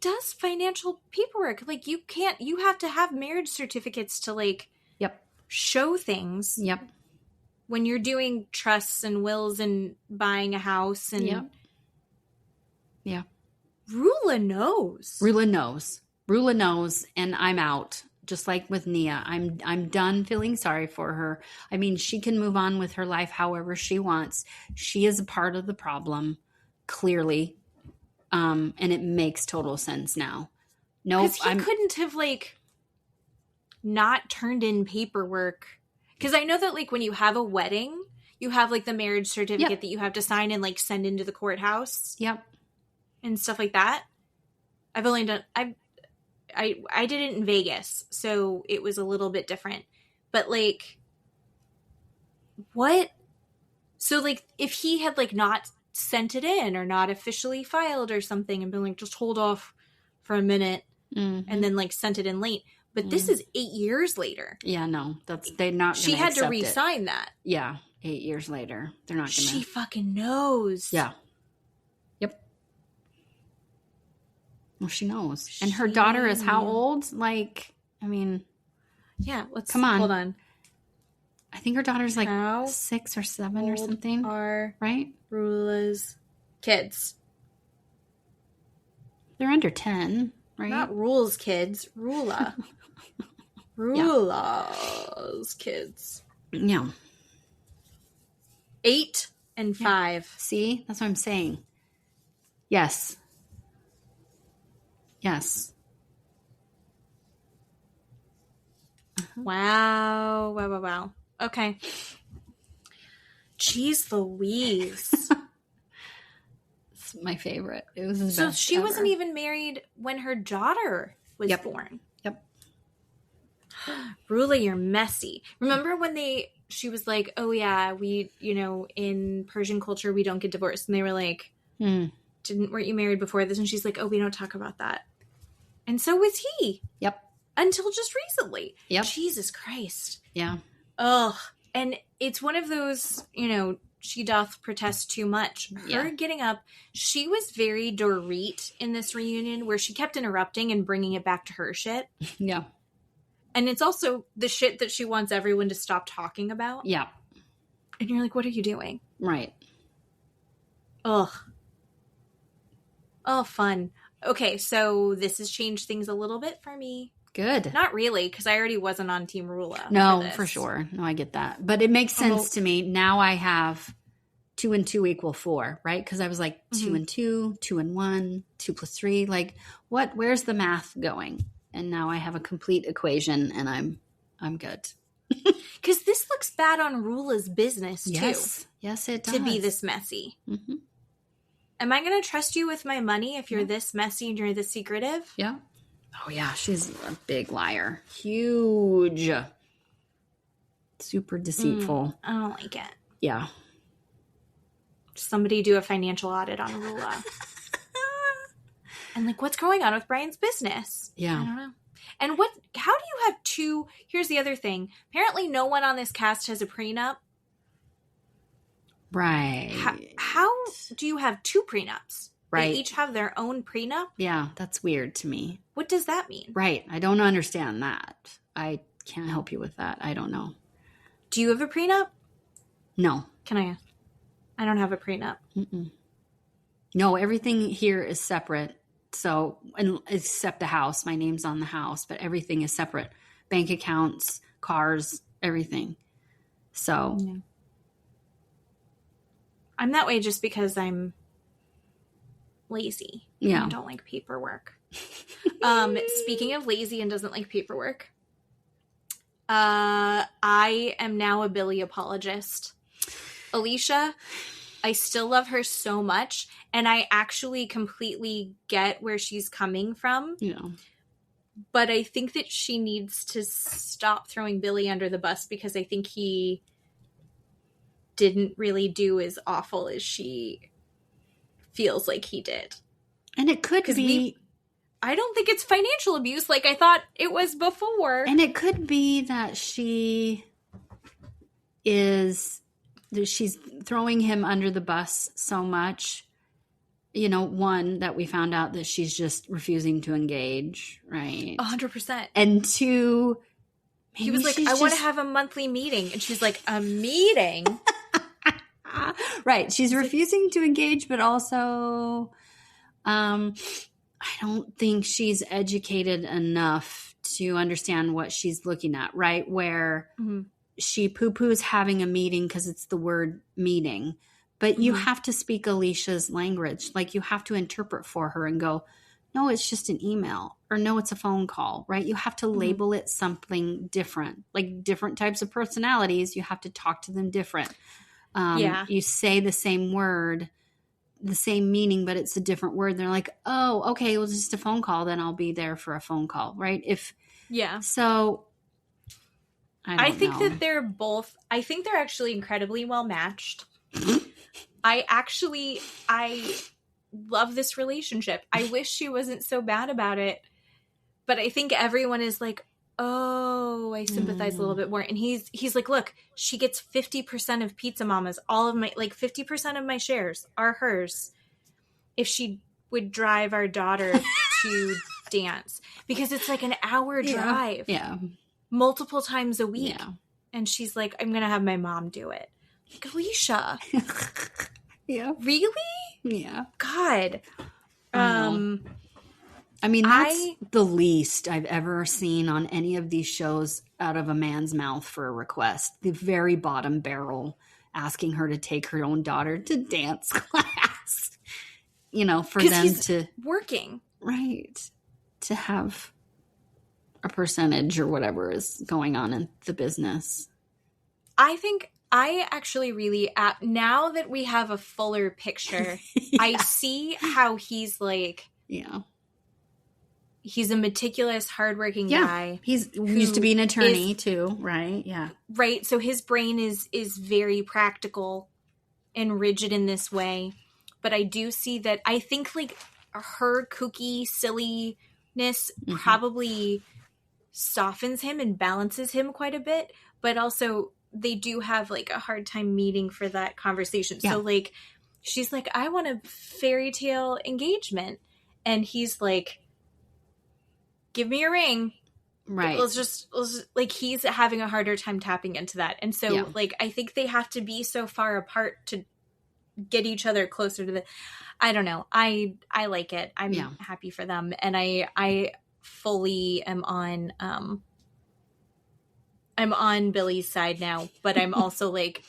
does financial paperwork. Like, you have to have marriage certificates to, like, show things. Yep. When you're doing trusts and wills and buying a house and yeah. Rulla knows. Rulla knows, and I'm out. Just like with Nia, I'm done feeling sorry for her. I mean, she can move on with her life however she wants. She is a part of the problem, clearly, and it makes total sense now. No, because he couldn't have, like, not turned in paperwork. Because I know that, like, when you have a wedding, you have, like, the marriage certificate that you have to sign and, like, send into the courthouse. Yep. And stuff like that. I've only done I did it in Vegas, so it was a little bit different. But, like, what? So, like, if he had, like, not sent it in or not officially filed or something and been like, just hold off for a minute and then, like, sent it in late. But this is 8 years later. Yeah, no, they're not. She had to re-sign that. Yeah, 8 years later, they're not going to. She fucking knows. Yeah. Yep. Well, she knows, and her daughter is how old? Like, I mean, yeah. Come on, hold on. I think her daughter's like 6 or 7 or something. Are right? Rulla's kids? They're under 10, right? Not Rule's kids. Rulla. Rulla's kids. Yeah. 8 and 5. See? That's what I'm saying. Yes. Yes. Wow. Okay. Jeez Louise. It's my favorite. It was his so best she ever. wasn't even married when her daughter was born. Yep. Rulla, you're messy. Remember when she was like, oh yeah, we, in Persian culture, we don't get divorced. And they were like, weren't you married before this? And she's like, oh, we don't talk about that. And so was he. Yep. Until just recently. Yep. Jesus Christ. Yeah. Ugh. And it's one of those, she doth protest too much. Her getting up, she was very Dorit in this reunion where she kept interrupting and bringing it back to her shit. Yeah. And it's also the shit that she wants everyone to stop talking about. Yeah. And you're like, what are you doing? Right. Ugh. Oh, fun. Okay, so this has changed things a little bit for me. Good. Not really, because I already wasn't on Team Rulla. No, for sure. No, I get that. But it makes sense to me. Now I have 2 and 2 equal 4, right? Because I was like 2 and 2, 2 and 1, 2 plus 3. Like, where's the math going? And now I have a complete equation, and I'm good. Because this looks bad on Rulla's business, too. Yes, it does. To be this messy. Mm-hmm. Am I going to trust you with my money if you're this messy and you're this secretive? Yeah. Oh, yeah. She's a big liar. Huge. Super deceitful. I don't like it. Yeah. Somebody do a financial audit on Rulla. And, like, what's going on with Brian's business? Yeah. I don't know. And how do you have 2? Here's the other thing. Apparently no one on this cast has a prenup. Right. How do you have 2 prenups? Right. They each have their own prenup? Yeah, that's weird to me. What does that mean? Right. I don't understand that. I can't help you with that. I don't know. Do you have a prenup? No. Can I? I don't have a prenup. Mm-mm. No, everything here is separate. So, except the house. My name's on the house, but everything is separate. Bank accounts, cars, everything. So. Yeah. I'm that way just because I'm lazy. Yeah. I don't like paperwork. Speaking of lazy and doesn't like paperwork, I am now a Billy apologist. Alicia, I still love her so much, and I actually completely get where she's coming from. Yeah. But I think that she needs to stop throwing Billy under the bus because I think he didn't really do as awful as she feels like he did. And it could be... I don't think it's financial abuse like I thought it was before. And it could be that she's throwing him under the bus so much. You know, one, that we found out that she's just refusing to engage, right? 100%. And two, he was like, I want to have a monthly meeting. And she's like, a meeting? Right. She's refusing to engage, but also I don't think she's educated enough to understand what she's looking at, right? Where she poo-poos having a meeting because it's the word meeting. But you have to speak Alicia's language. Like, you have to interpret for her and go, no, it's just an email, or no, it's a phone call, right? You have to label it something different. Like, different types of personalities, you have to talk to them different. You say the same word, the same meaning, but it's a different word. They're like, oh, okay, well, it's just a phone call. Then I'll be there for a phone call, right? So I think that they're both, I think they're actually incredibly well matched. I love this relationship. I wish she wasn't so bad about it, but I think everyone is like, oh, I sympathize a little bit more. And he's like, look, she gets 50% of Pizza Mama's, all of my, like 50% of my shares are hers. If she would drive our daughter to dance, because it's like an hour drive, multiple times a week. Yeah. And she's like, I'm going to have my mom do it. Like, Alicia. Yeah. Really? Yeah. God. I mean, that's the least I've ever seen on any of these shows out of a man's mouth for a request. The very bottom barrel, asking her to take her own daughter to dance class. You know, for them to working. Right. To have a percentage or whatever is going on in the business. I actually really, now that we have a fuller picture, I see how he's like, he's a meticulous, hardworking guy. He used to be an attorney too, right? Yeah. Right. So his brain is very practical and rigid in this way. But I do see that, I think like her kooky silliness probably softens him and balances him quite a bit. But also, they do have like a hard time meeting for that conversation. Yeah. So like, she's like, I want a fairy tale engagement. And he's like, give me a ring. Right. Let's just like, he's having a harder time tapping into that. And so like, I think they have to be so far apart to get each other closer to the, I don't know. I like it. I'm happy for them. And I fully am on Billy's side now, but I'm also like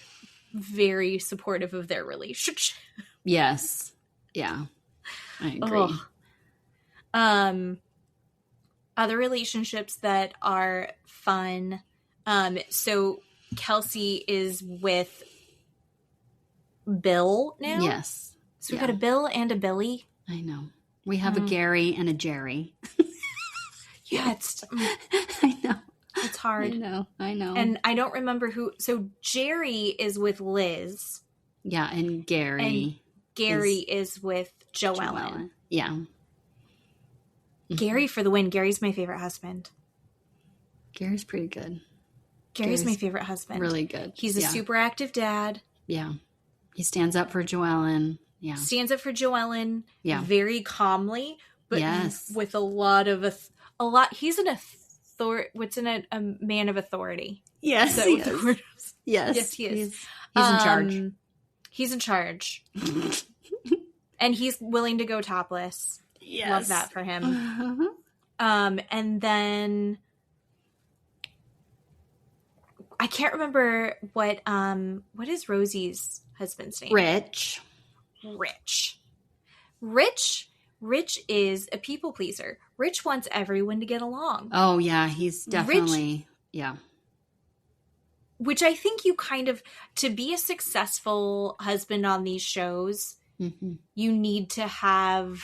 very supportive of their relationship. Yes. Yeah. I agree. Other relationships that are fun. So Kelsey is with Bill now. Yes. So we got a Bill and a Billy. I know. We have a Gary and a Jerry. I know. It's hard. I know. And I don't remember who. So Jerry is with Liz. Yeah, and Gary. Is with Jo-Ellen. Yeah. Gary for the win. Gary's my favorite husband. Gary's pretty good. Gary's my favorite husband. Really good. He's a super active dad. Yeah. He stands up for Jo-Ellen. Yeah. Stands up for Jo-Ellen. Yeah. Very calmly, but with a lot. He's an a man of authority. Yes. He is. Yes, he is. He's in charge. He's in charge. And he's willing to go topless. Yes. Love that for him. And then I can't remember what is Rosie's husband's name? Rich. Rich is a people pleaser. Rich wants everyone to get along. Oh yeah, he's definitely Which I think you kind of, to be a successful husband on these shows, you need to have,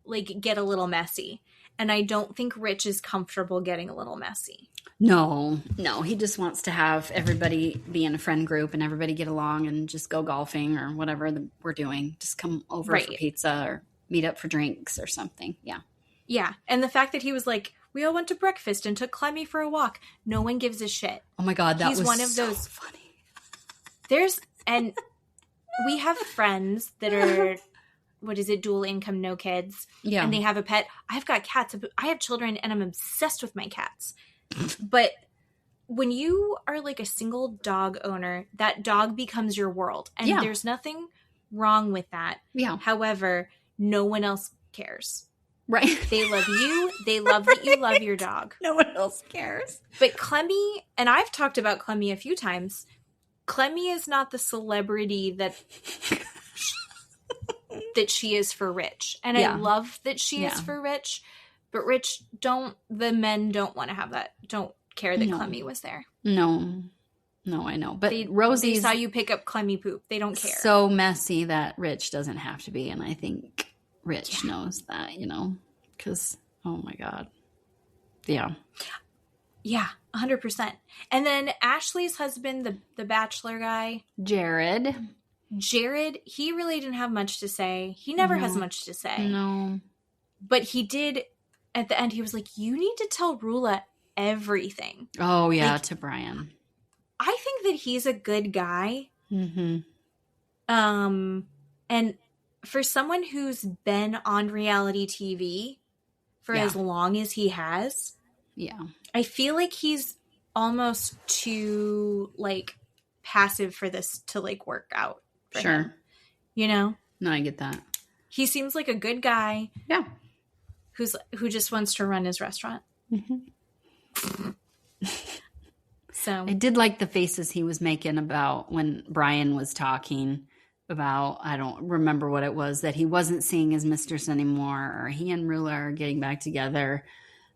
like, get a little messy. and I don't think Rich is comfortable getting a little messy. No, he just wants to have everybody be in a friend group and everybody get along and just go golfing or whatever we're doing. Just come over for pizza or meet up for drinks or something. Yeah. Yeah. And the fact that he was like, we all went to breakfast and took Clemmy for a walk. No one gives a shit. Oh my God, He's was one of so those funny. And we have friends that are, dual income, no kids. Yeah. And they have a pet. I've got cats. I have children and I'm obsessed with my cats. But when you are like a single dog owner, that dog becomes your world. And there's nothing wrong with that. Yeah. However, no one else cares. Right. They love you. They love that you love your dog. No one else cares. But Clemmy, and I've talked about Clemmy a few times, Clemmy is not the celebrity that she is for Rich. And I love that she is for Rich. But Rich, the men don't want to have that. Don't care that Clemmy was there. No, I know. But Rosie saw you pick up Clemmy poop. They don't care. So messy that Rich doesn't have to be. And I think Rich knows that, because, oh my God. Yeah. Yeah, 100%. And then Ashley's husband, the bachelor guy. Jared, he really didn't have much to say. He never has much to say. No. But he did, at the end, he was like, you need to tell Rulla everything. Oh, yeah, to Brian. I think that he's a good guy. Mm-hmm. And for someone who's been on reality TV for as long as he has, I feel like he's almost too like passive for this to like work out. Sure. Him. No, I get that. He seems like a good guy. Yeah. Who just wants to run his restaurant. Mm-hmm. So I did like the faces he was making about when Brian was talking about, I don't remember what it was, that he wasn't seeing his mistress anymore, or he and Rulla are getting back together.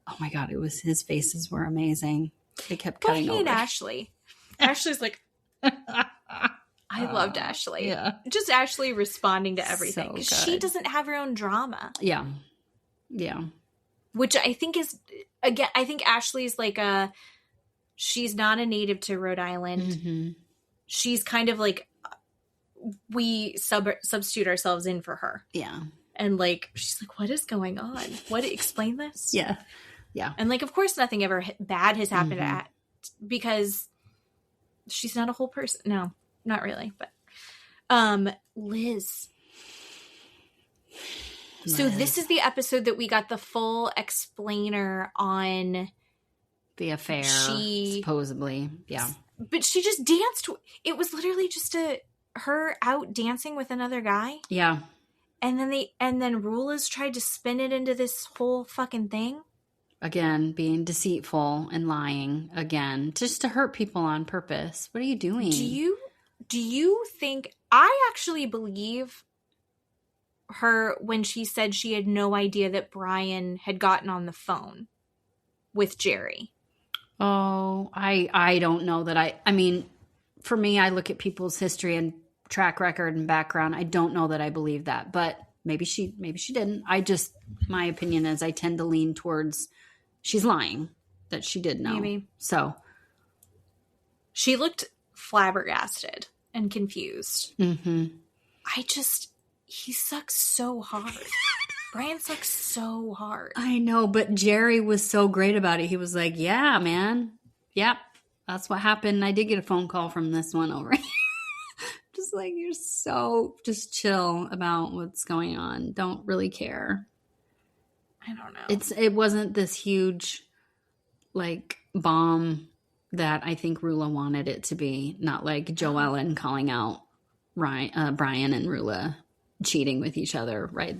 Oh my God, his faces were amazing. They kept cutting over. And Ashley. Ashley's like, I loved Ashley. Yeah. Just Ashley responding to everything. Because she doesn't have her own drama. Yeah. Yeah. Which I think is, again, I think Ashley's like she's not a native to Rhode Island. Mm-hmm. She's kind of like, we substitute ourselves in for her. Yeah. And like, she's like, what is going on? Explain this? Yeah. Yeah. And like, of course, nothing ever bad has happened because she's not a whole person. No, not really. But Liz. So this is the episode that we got the full explainer on the affair, supposedly. Yeah. But she just danced. It was literally just her out dancing with another guy. Yeah. And then Rulla's tried to spin it into this whole fucking thing. Again, being deceitful and lying again, just to hurt people on purpose. What are you doing? Do you think, I actually believe her when she said she had no idea that Brian had gotten on the phone with Jerry. Oh, I don't know that I mean, for me, I look at people's history and track record and background. I don't know that I believe that, but maybe she didn't. My opinion is I tend to lean towards she's lying, that she did know. Maybe. So she looked flabbergasted and confused. Mm-hmm. He sucks so hard. Brian sucks so hard. I know, but Jerry was so great about it. He was like, yeah, man. Yep. That's what happened. I did get a phone call from this one over here. Just like, you're so just chill about what's going on. Don't really care. I don't know. It wasn't this huge like bomb that I think Rulla wanted it to be. Not like Jo-Ellen calling out Brian and Rulla cheating with each other, right?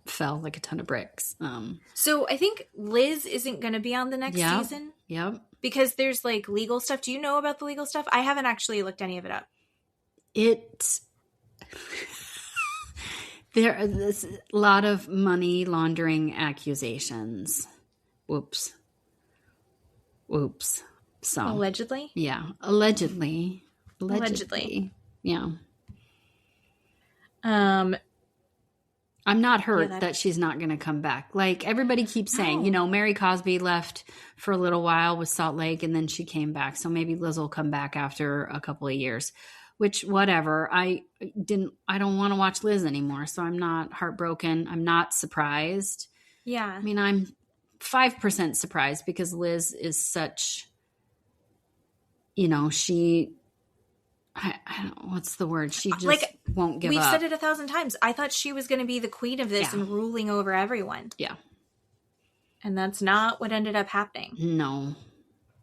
Fell like a ton of bricks. So I think Liz isn't going to be on the next season. Yep. Because there's like legal stuff. Do you know about the legal stuff? I haven't actually looked any of it up. There's a lot of money laundering accusations. Whoops. So allegedly? Yeah. Allegedly. Yeah. I'm not hurt that she's not going to come back. Like everybody keeps saying, you know, Mary Cosby left for a little while with Salt Lake and then she came back. So maybe Liz will come back after a couple of years, which whatever. I don't want to watch Liz anymore. So I'm not heartbroken. I'm not surprised. Yeah. I mean, I'm 5% surprised because Liz is such, you know, I don't know, what's the word? She just won't give up. We've said it 1,000 times. I thought she was going to be the queen of this and ruling over everyone. Yeah. And that's not what ended up happening. No.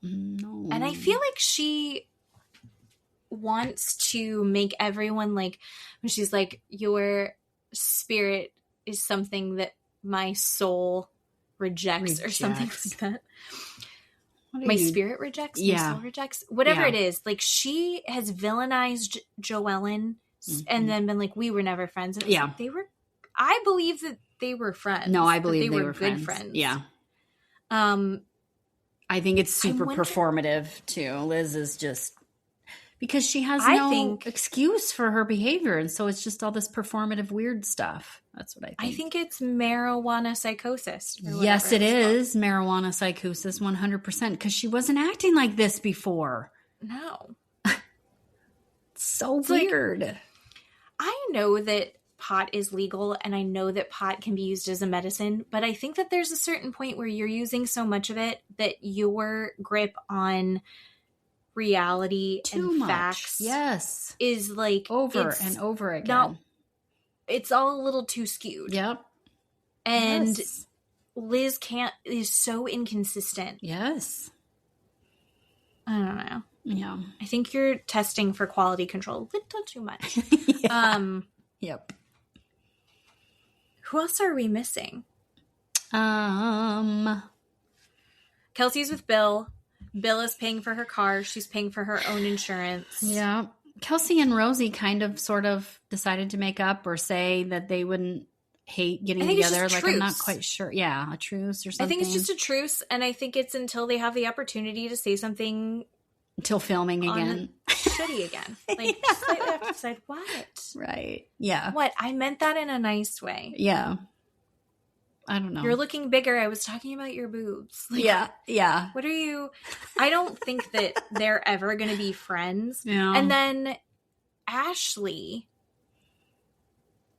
And I feel like she wants to make everyone like, when she's like, your spirit is something that my soul rejects. Or something like that. My spirit rejects, my soul rejects, whatever it is. Like she has villainized Jo-Ellen and then been like, we were never friends. And like, I believe that they were friends. No, I believe they were good friends. Yeah. I think it's super performative too. Liz is just because she has no excuse for her behavior. And so it's just all this performative weird stuff. That's what I think. I think it's marijuana psychosis. Yes, it is marijuana psychosis 100% because she wasn't acting like this before. No. So weird. Like, I know that pot is legal and I know that pot can be used as a medicine, but I think that there's a certain point where you're using so much of it that your grip on reality and facts is like over and over again. It's all a little too skewed. Yep. And Liz is so inconsistent. Yes. I don't know. Yeah. I think you're testing for quality control a little too much. Yep. Who else are we missing? Kelsey's with Bill. Bill is paying for her car. She's paying for her own insurance. Yeah. Kelsey and Rosie kind of sort of decided to make up or say that they wouldn't hate getting together. Like, I'm not quite sure. Yeah, a truce or something. I think it's just a truce, and I think it's until they have the opportunity to say something. Until filming again. Shitty again. Like, slightly have to decide what. Right. Yeah. What? I meant that in a nice way. Yeah. I don't know. You're looking bigger. I was talking about your boobs. Like, yeah. What are you? I don't think that they're ever going to be friends. Yeah. And then Ashley,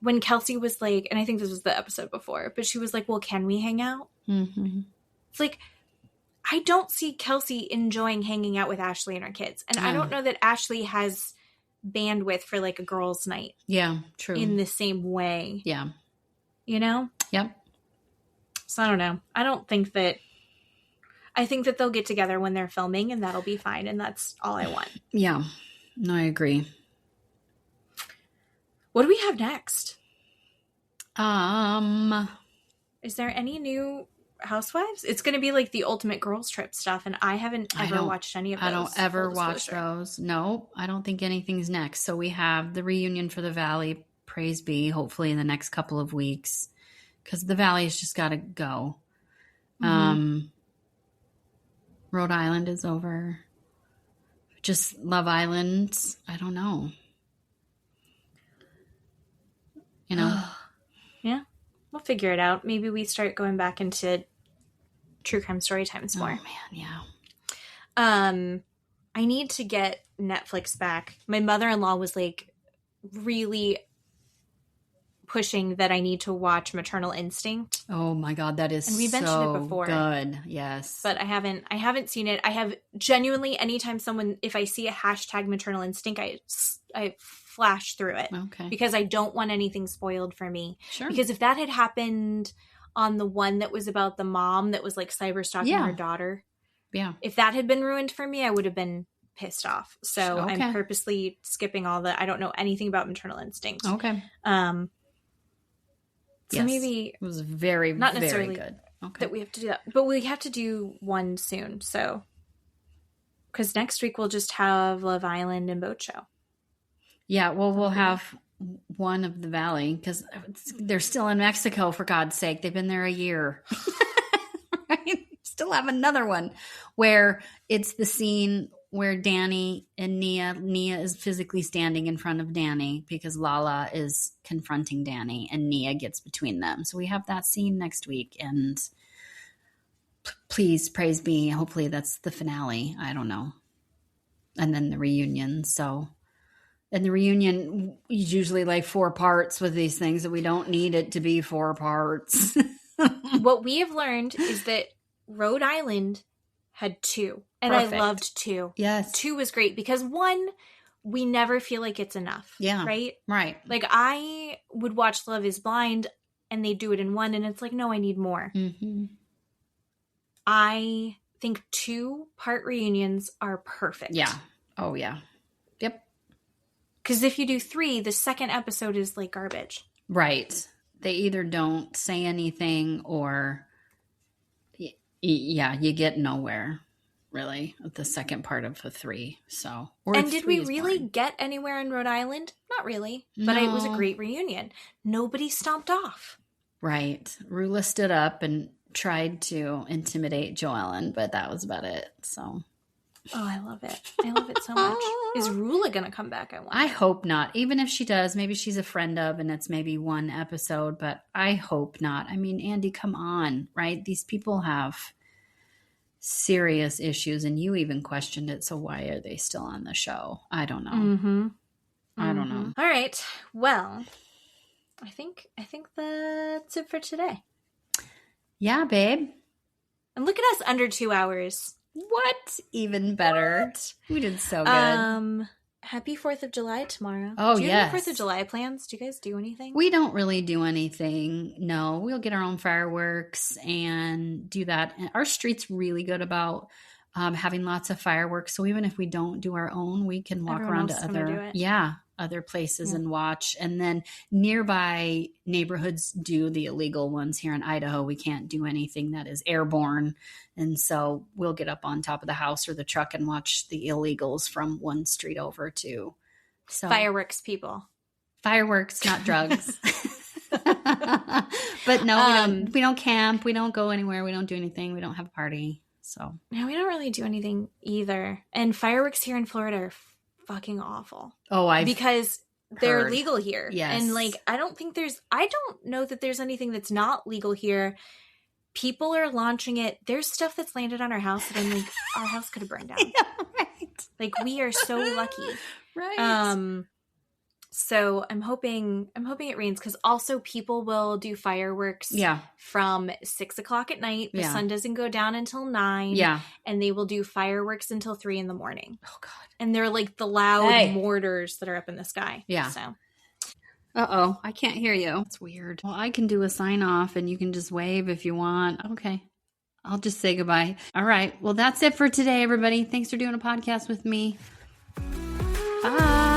when Kelsey was like, and I think this was the episode before, but she was like, well, can we hang out? Mm-hmm. It's like, I don't see Kelsey enjoying hanging out with Ashley and her kids. And I don't know that Ashley has bandwidth for like a girls' night. Yeah, true. In the same way. Yeah. You know? Yep. So I don't know. I think that they'll get together when they're filming and that'll be fine. And that's all I want. Yeah. No, I agree. What do we have next? Is there any new Housewives? It's going to be like the ultimate girls trip stuff. And I haven't ever watched any of those. I don't ever watch those. No, I don't think anything's next. So we have the reunion for the Valley. Praise be. Hopefully in the next couple of weeks. Because the Valley's just got to go. Mm-hmm. Rhode Island is over. Just Love Island. I don't know. You know? Yeah. We'll figure it out. Maybe we start going back into true crime story times more. Oh, man, yeah. I need to get Netflix back. My mother-in-law was like really pushing that I need to watch Maternal Instinct. Oh my God, that is, and we mentioned it before. Good, yes. But I haven't seen it. I have genuinely, anytime if I see a hashtag Maternal Instinct, I flash through it. Okay. Because I don't want anything spoiled for me. Sure. Because if that had happened on the one that was about the mom that was like cyber stalking her daughter, if that had been ruined for me, I would have been pissed off. So I'm purposely skipping all I don't know anything about Maternal Instinct. Okay. So maybe it was very, not necessarily very good. Okay. That we have to do that, but we have to do one soon. So, because next week we'll just have Love Island and Boat Show. Yeah, well, we'll have one of the Valley because they're still in Mexico. For God's sake, they've been there a year. Right? Still have another one where it's the scene where Danny and Nia is physically standing in front of Danny because Lala is confronting Danny and Nia gets between them. So we have that scene next week, and please praise me. Hopefully that's the finale. I don't know. And then the reunion. And the reunion is usually like 4 parts with these things, that we don't need it to be 4 parts. What we have learned is that Rhode Island had 2. And Perfect. I loved 2. Yes. 2 was great because 1, we never feel like it's enough. Yeah. Right? Right. Like I would watch Love is Blind and they do it in 1 and it's like, no, I need more. Mm-hmm. I think 2-part reunions are perfect. Yeah. Oh, yeah. Yep. Because if you do 3, the second episode is like garbage. Right. They either don't say anything or, yeah, you get nowhere, really, with the second part of the 3. So, and did we really get anywhere in Rhode Island? Not really. But it was a great reunion. Nobody stomped off. Right. Rulla stood up and tried to intimidate Jo-Ellen, but that was about it. So. Oh, I love it. I love it so much. Is Rulla going to come back? I hope not. Even if she does, maybe she's a friend of and it's maybe 1 episode, but I hope not. I mean, Andy, come on, right? These people have serious issues and you even questioned it. So why are they still on the show? I don't know. Mm-hmm. I don't know. All right. Well, I think that's it for today. Yeah, babe. And look at us under 2 hours. What? Even better. What? We did so good. Happy 4th of July tomorrow. Oh, do you yes. have 4th of July plans? Do you guys do anything? We don't really do anything. No, we'll get our own fireworks and do that. And our street's really good about having lots of fireworks. So even if we don't do our own, we can walk around to other places and watch. And then nearby neighborhoods do the illegal ones. Here in Idaho, we can't do anything that is airborne. And so we'll get up on top of the house or the truck and watch the illegals from one street over too. So fireworks, people. Fireworks, not drugs. But no, we don't camp. We don't go anywhere. We don't do anything. We don't have a party. So no, we don't really do anything either. And fireworks here in Florida are fucking awful. Because they're legal here. Yes. And like I don't know that there's anything that's not legal here. People are launching it. There's stuff that's landed on our house that I'm like, our house could have burned down. Yeah, right. Like we are so lucky. Right. So I'm hoping it rains because also people will do fireworks from 6:00 at night. The sun doesn't go down until 9. Yeah. And they will do fireworks until 3 a.m. Oh God. And they're like the loud mortars that are up in the sky. Yeah. So Uh-oh, I can't hear you. It's weird. Well, I can do a sign off and you can just wave if you want. Okay. I'll just say goodbye. All right. Well, that's it for today, everybody. Thanks for doing a podcast with me. Bye.